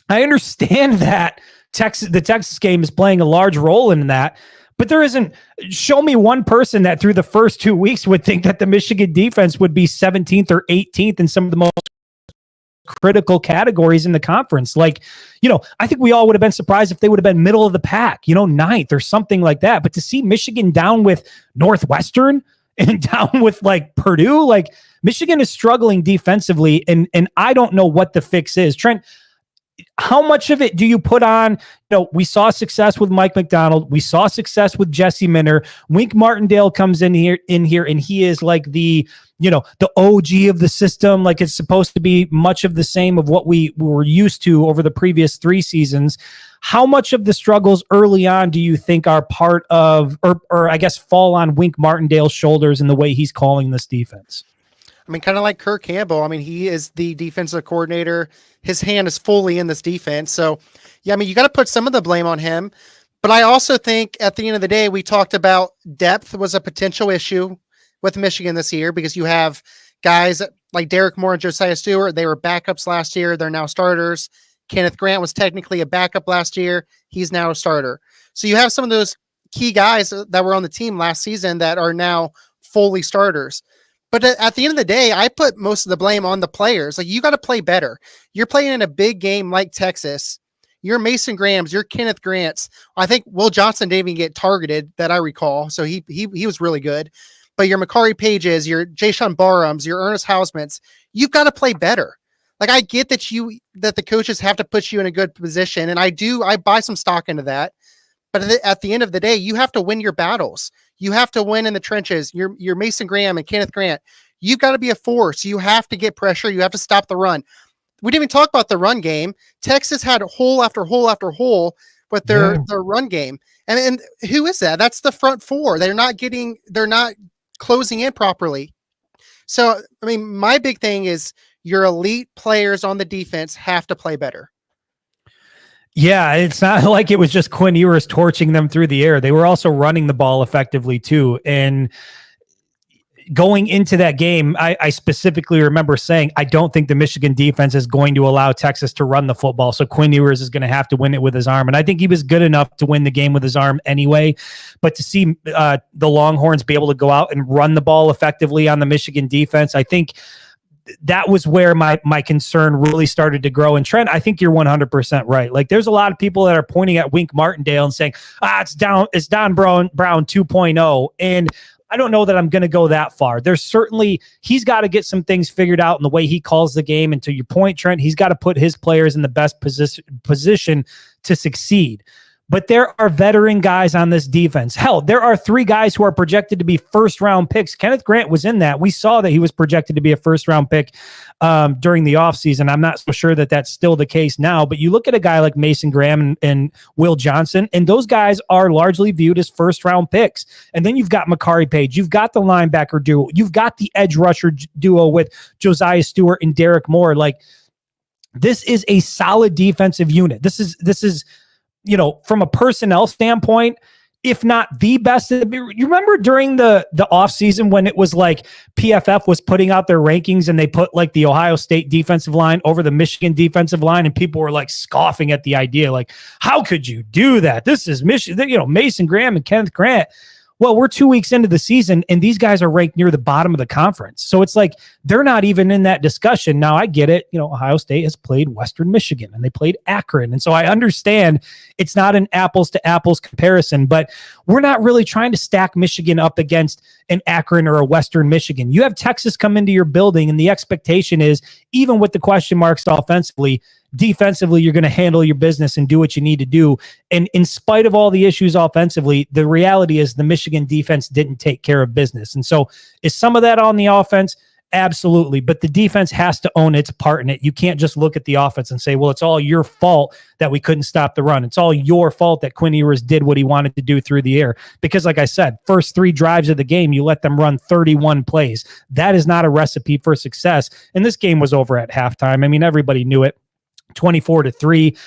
I understand that the Texas game is playing a large role in that. But there isn't, show me one person that through the first 2 weeks would think that the Michigan defense would be 17th or 18th in some of the most critical categories in the conference. Like, I think we all would have been surprised if they would have been middle of the pack, 9th or something like that. But to see Michigan down with Northwestern and down with like Purdue, like Michigan is struggling defensively. And I don't know what the fix is. Trent, how much of it do you put on? We saw success with Mike McDonald. We saw success with Jesse Minter. Wink Martindale comes in here, and he is like the OG of the system. Like it's supposed to be much of the same of what we were used to over the previous 3 seasons. How much of the struggles early on do you think are part of, or I guess fall on Wink Martindale's shoulders in the way he's calling this defense? I mean, kind of like Kirk Campbell. I mean, he is the defensive coordinator. His hand is fully in this defense. So, yeah, I mean, you got to put some of the blame on him. But I also think at the end of the day, we talked about depth was a potential issue with Michigan this year because you have guys like Derek Moore and Josiah Stewart. They were backups last year. They're now starters. Kenneth Grant was technically a backup last year. He's now a starter. So you have some of those key guys that were on the team last season that are now fully starters. But at the end of the day, I put most of the blame on the players. Like, you got to play better. You're playing in a big game like Texas. You're Mason Graham's, you're Kenneth Grant's. I think Will Johnson didn't even get targeted that I recall. So he was really good. But your Makari Pages, your Jayshawn Barhams, your Ernest Hausmans, you've got to play better. Like, I get that the coaches have to put you in a good position. And I buy some stock into that. But at the end of the day, you have to win your battles. You have to win in the trenches. You're Mason Graham and Kenneth Grant. You've got to be a force. You have to get pressure. You have to stop the run. We didn't even talk about the run game. Texas had hole after hole after hole with their run game. And who is that? That's the front four. They're not closing in properly. So, I mean, my big thing is your elite players on the defense have to play better. Yeah, it's not like it was just Quinn Ewers torching them through the air. They were also running the ball effectively too. And going into that game, I specifically remember saying, I don't think the Michigan defense is going to allow Texas to run the football. So Quinn Ewers is going to have to win it with his arm. And I think he was good enough to win the game with his arm anyway. But to see the Longhorns be able to go out and run the ball effectively on the Michigan defense, I think that was where my concern really started to grow. And Trent, I think you're 100% right. Like, there's a lot of people that are pointing at Wink Martindale and saying, it's Don Brown 2.0. And I don't know that I'm going to go that far. There's certainly, he's got to get some things figured out in the way he calls the game. And to your point, Trent, he's got to put his players in the best position to succeed. But there are veteran guys on this defense. Hell, there are 3 guys who are projected to be first-round picks. Kenneth Grant was in that. We saw that he was projected to be a first-round pick during the offseason. I'm not so sure that that's still the case now. But you look at a guy like Mason Graham and Will Johnson, and those guys are largely viewed as first-round picks. And then you've got Makari Page. You've got the linebacker duo. You've got the edge rusher duo with Josiah Stewart and Derek Moore. Like, this is a solid defensive unit. This is from a personnel standpoint, if not the best. You remember during the offseason when it was like PFF was putting out their rankings and they put like the Ohio State defensive line over the Michigan defensive line, and people were like scoffing at the idea, like, how could you do that? This is Michigan, Mason Graham and Kenneth Grant. Well, we're 2 weeks into the season, and these guys are ranked near the bottom of the conference. So it's like they're not even in that discussion. Now, I get it. Ohio State has played Western Michigan, and they played Akron. And so I understand it's not an apples-to-apples comparison, but we're not really trying to stack Michigan up against an Akron or a Western Michigan. You have Texas come into your building, and the expectation is, even with the question marks offensively, defensively, you're going to handle your business and do what you need to do. And in spite of all the issues offensively, the reality is the Michigan defense didn't take care of business. And so is some of that on the offense? Absolutely. But the defense has to own its part in it. You can't just look at the offense and say, well, it's all your fault that we couldn't stop the run. It's all your fault that Quinn Ewers did what he wanted to do through the air. Because like I said, first 3 drives of the game, you let them run 31 plays. That is not a recipe for success. And this game was over at halftime. I mean, everybody knew it. 24-3.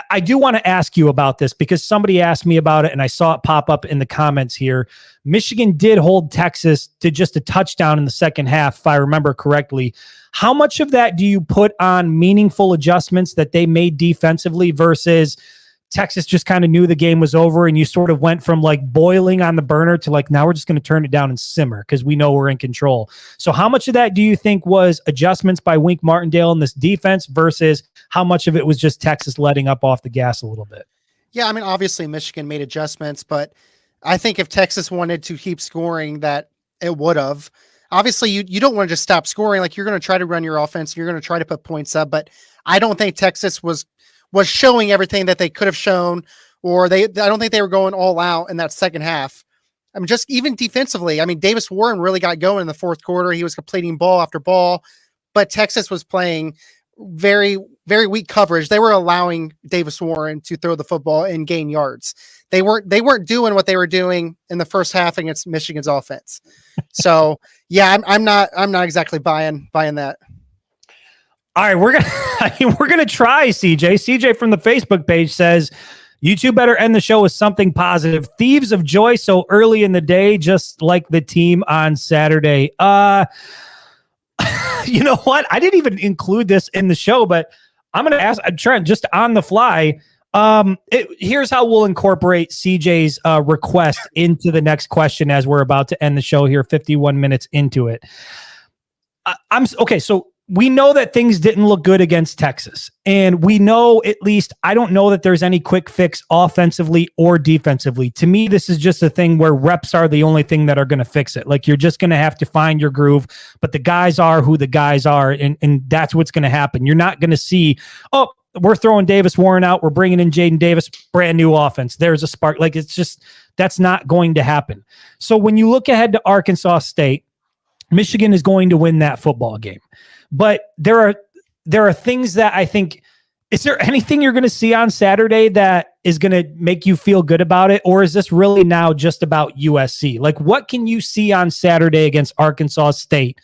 I do want to ask you about this because somebody asked me about it and I saw it pop up in the comments here. Michigan did hold Texas to just a touchdown in the second half, if I remember correctly. How much of that do you put on meaningful adjustments that they made defensively versus Texas just kind of knew the game was over and you sort of went from like boiling on the burner to like, now we're just going to turn it down and simmer because we know we're in control. So how much of that do you think was adjustments by Wink Martindale in this defense versus how much of it was just Texas letting up off the gas a little bit? Yeah, I mean, obviously Michigan made adjustments, but I think if Texas wanted to keep scoring, that it would have. Obviously, you don't want to just stop scoring. Like, you're going to try to run your offense. You're going to try to put points up, but I don't think Texas was showing everything that they could have shown, or I don't think they were going all out in that second half. I mean, just even defensively, I mean, Davis Warren really got going in the fourth quarter. He was completing ball after ball, but Texas was playing very, very weak coverage. They were allowing Davis Warren to throw the football and gain yards. They weren't doing what they were doing in the first half against Michigan's offense. So yeah, I'm not exactly buying that. All right, we're gonna try, CJ. CJ from the Facebook page says, "You two better end the show with something positive. Thieves of joy so early in the day, just like the team on Saturday." You know what? I didn't even include this in the show, but I'm gonna ask Trent just on the fly. Here's how we'll incorporate CJ's request into the next question as we're about to end the show here, 51 minutes into it. Okay, so we know that things didn't look good against Texas. And we know, at least, I don't know that there's any quick fix offensively or defensively. To me, this is just a thing where reps are the only thing that are going to fix it. Like, you're just going to have to find your groove, but the guys are who the guys are. And that's what's going to happen. You're not going to see, oh, we're throwing Davis Warren out, we're bringing in Jaden Davis, brand new offense. There's a spark. Like, it's just, that's not going to happen. So when you look ahead to Arkansas State, Michigan is going to win that football game. But there are things that I think, is there anything you're going to see on Saturday that is going to make you feel good about it? Or is this really now just about USC? Like, what can you see on Saturday against Arkansas State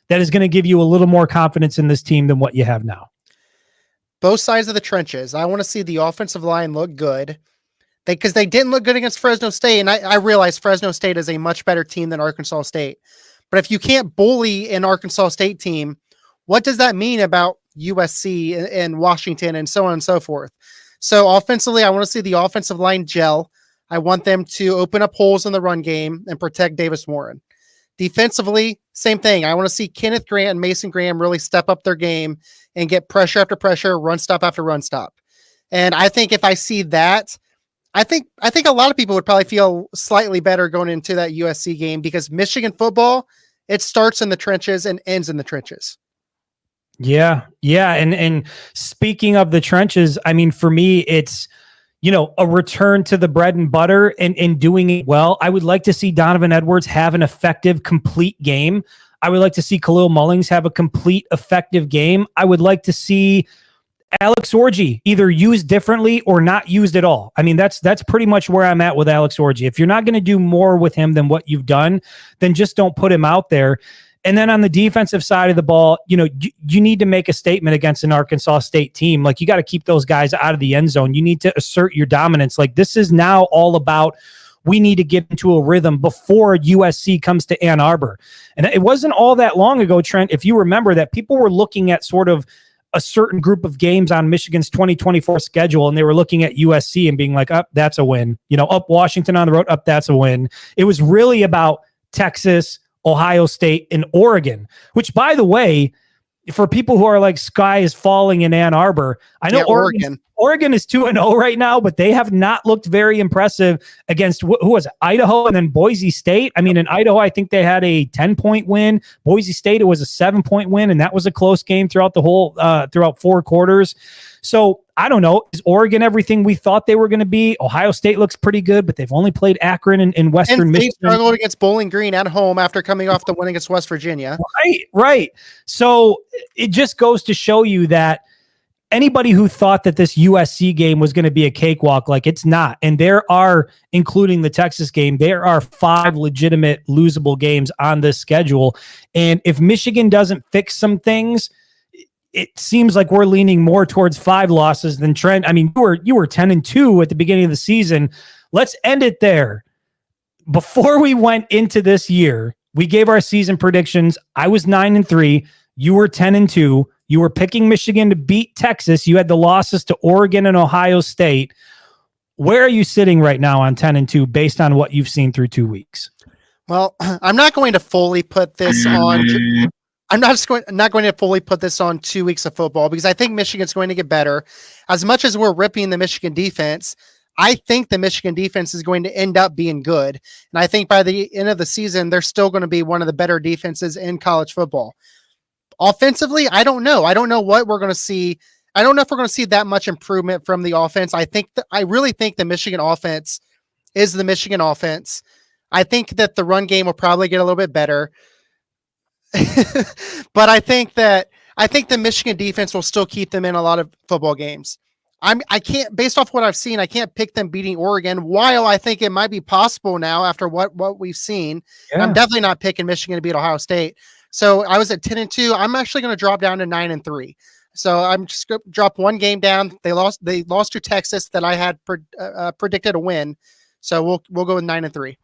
that is going to give you a little more confidence in this team than what you have now? Both sides of the trenches. I want to see the offensive line look good. Because they didn't look good against Fresno State. And I realize Fresno State is a much better team than Arkansas State. But if you can't bully an Arkansas State team, what does that mean about USC and Washington and so on and so forth? So offensively, I want to see the offensive line gel. I want them to open up holes in the run game and protect Davis Warren. Defensively, same thing. I want to see Kenneth Grant and Mason Graham really step up their game and get pressure after pressure, run stop after run stop. And I think if I see that, I think a lot of people would probably feel slightly better going into that USC game, because Michigan football, it starts in the trenches and ends in the trenches. Yeah. And speaking of the trenches, I mean, for me, it's, a return to the bread and butter and doing it well. I would like to see Donovan Edwards have an effective, complete game. I would like to see Khalil Mullings have a complete, effective game. I would like to see Alex Orji either used differently or not used at all. I mean, that's pretty much where I'm at with Alex Orji. If you're not going to do more with him than what you've done, then just don't put him out there. And then on the defensive side of the ball, you need to make a statement against an Arkansas State team. Like, you got to keep those guys out of the end zone. You need to assert your dominance. Like, this is now all about, we need to get into a rhythm before USC comes to Ann Arbor. And it wasn't all that long ago, Trent, if you remember, that people were looking at sort of a certain group of games on Michigan's 2024 schedule, and they were looking at USC and being like, up, that's a win. Up Washington on the road, up, that's a win. It was really about Texas, Ohio State, and Oregon, which, by the way, for people who are like, sky is falling in Ann Arbor, I know Oregon is 2-0 right now, but they have not looked very impressive against who was it? Idaho and then Boise State. I mean, in Idaho, I think they had a 10-point win. Boise State, it was a 7-point win, and that was a close game throughout the whole throughout 4 quarters. So I don't know. Is Oregon everything we thought they were going to be? Ohio State looks pretty good, but they've only played Akron and Western And Michigan. they struggled against Bowling Green at home after coming off the win against West Virginia. Right. So it just goes to show you that anybody who thought that this USC game was going to be a cakewalk, like it's not. And there are, including the Texas game, there are 5 legitimate losable games on this schedule. And if Michigan doesn't fix some things, it seems like we're leaning more towards 5 losses than Trent. I mean, you were 10-2 at the beginning of the season. Let's end it there. Before we went into this year, we gave our season predictions. I was 9-3. You were 10-2. You were picking Michigan to beat Texas. You had the losses to Oregon and Ohio State. Where are you sitting right now on 10-2 based on what you've seen through 2 weeks? Well, I'm not going to fully put this on. I'm not going to fully put this on 2 weeks of football because I think Michigan's going to get better. As much as we're ripping the Michigan defense, I think the Michigan defense is going to end up being good. And I think by the end of the season, they're still going to be one of the better defenses in college football. Offensively, I don't know. I don't know what we're going to see. I don't know if we're going to see that much improvement from the offense. I really think the Michigan offense is the Michigan offense. I think that the run game will probably get a little bit better. But I think the Michigan defense will still keep them in a lot of football games. I can't, based off what I've seen, I can't pick them beating Oregon, while I think it might be possible now after what we've seen. Yeah. I'm definitely not picking Michigan to beat Ohio State. So I was at 10-2. I'm actually going to drop down to 9-3. So I'm just going to drop one game down. They lost to Texas that I had predicted a win. So we'll go with 9-3.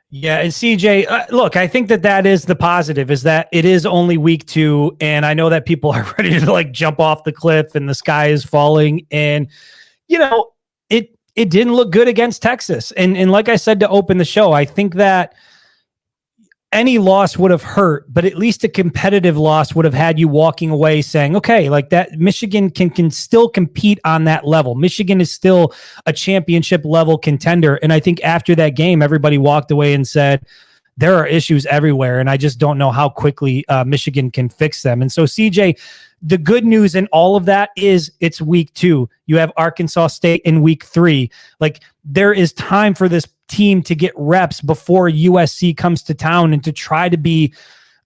Yeah, and CJ, look, I think that is the positive, is that it is only week 2, and I know that people are ready to like jump off the cliff and the sky is falling, and you know it didn't look good against Texas, and like I said to open the show, I think that any loss would have hurt, but at least a competitive loss would have had you walking away saying, okay, like that Michigan can still compete on that level. Michigan is still a championship level contender. And I think after that game, everybody walked away and said, there are issues everywhere. And I just don't know how quickly Michigan can fix them. And so CJ, the good news in all of that is it's week 2. You have Arkansas State in week 3. Like there is time for this team to get reps before USC comes to town and to try to be,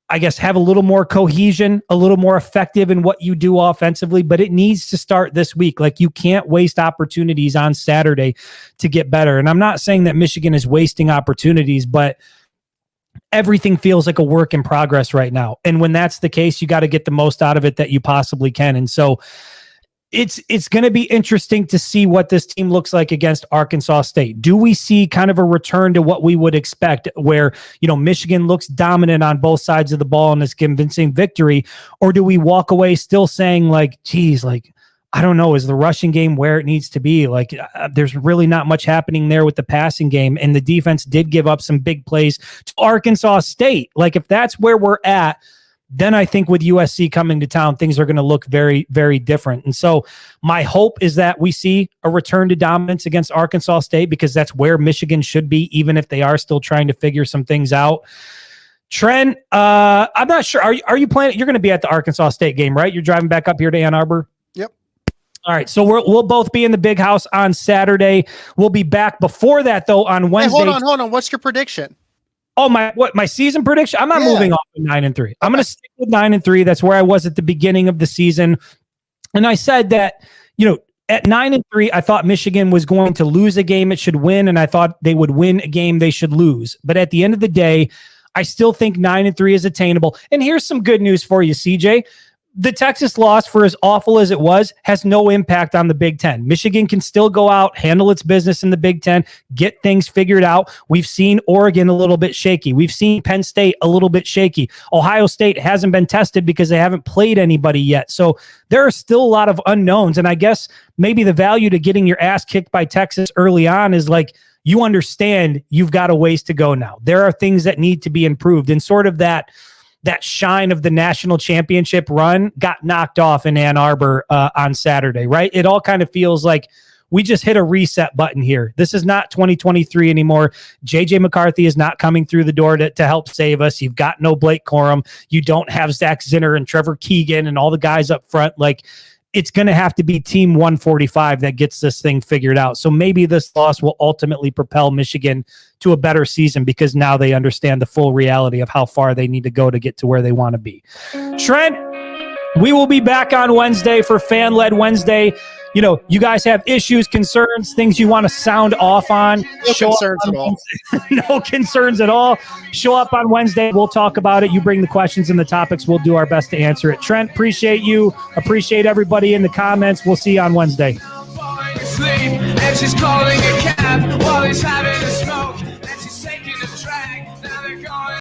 I guess, have a little more cohesion, a little more effective in what you do offensively, but it needs to start this week. Like you can't waste opportunities on Saturday to get better. And I'm not saying that Michigan is wasting opportunities, but everything feels like a work in progress right now. And when that's the case, you got to get the most out of it that you possibly can. And so it's going to be interesting to see what this team looks like against Arkansas State. Do we see kind of a return to what we would expect where, you know, Michigan looks dominant on both sides of the ball and is convincing victory? Or do we walk away still saying like, geez, like, I don't know, is the rushing game where it needs to be? Like there's really not much happening there with the passing game. And the defense did give up some big plays to Arkansas State. Like if that's where we're at, then I think with USC coming to town, things are going to look very, very different. And so my hope is that we see a return to dominance against Arkansas State, because that's where Michigan should be, even if they are still trying to figure some things out. Trent, I'm not sure. Are you planning? You're going to be at the Arkansas State game, right? You're driving back up here to Ann Arbor? Yep. All right. So we'll both be in the big house on Saturday. We'll be back before that, though, on Wednesday. Hey, hold on. What's your prediction? Oh, my season prediction? I'm not moving off of 9-3. Okay. I'm going to stick with 9-3. That's where I was at the beginning of the season. And I said that, you know, at 9-3, I thought Michigan was going to lose a game it should win, and I thought they would win a game they should lose. But at the end of the day, I still think 9-3 is attainable. And here's some good news for you, CJ. The Texas loss, for as awful as it was, has no impact on the Big Ten. Michigan can still go out, handle its business in the Big Ten, get things figured out. We've seen Oregon a little bit shaky. We've seen Penn State a little bit shaky. Ohio State hasn't been tested because they haven't played anybody yet. So there are still a lot of unknowns. And I guess maybe the value to getting your ass kicked by Texas early on is like, you understand you've got a ways to go now. There are things that need to be improved. And sort of that shine of the national championship run got knocked off in Ann Arbor on Saturday, right? It all kind of feels like we just hit a reset button here. This is not 2023 anymore. JJ McCarthy is not coming through the door to help save us. You've got no Blake Corum. You don't have Zach Zinner and Trevor Keegan and all the guys up front. Like it's going to have to be Team 145 that gets this thing figured out. So maybe this loss will ultimately propel Michigan to a better season because now they understand the full reality of how far they need to go to get to where they want to be. Trent, we will be back on Wednesday for Fan-Led Wednesday. You know, you guys have issues, concerns, things you want to sound off on. No concerns at all. No concerns at all. Show up on Wednesday. We'll talk about it. You bring the questions and the topics. We'll do our best to answer it. Trent, appreciate you. Appreciate everybody in the comments. We'll see you on Wednesday. And she's calling a cab while he's having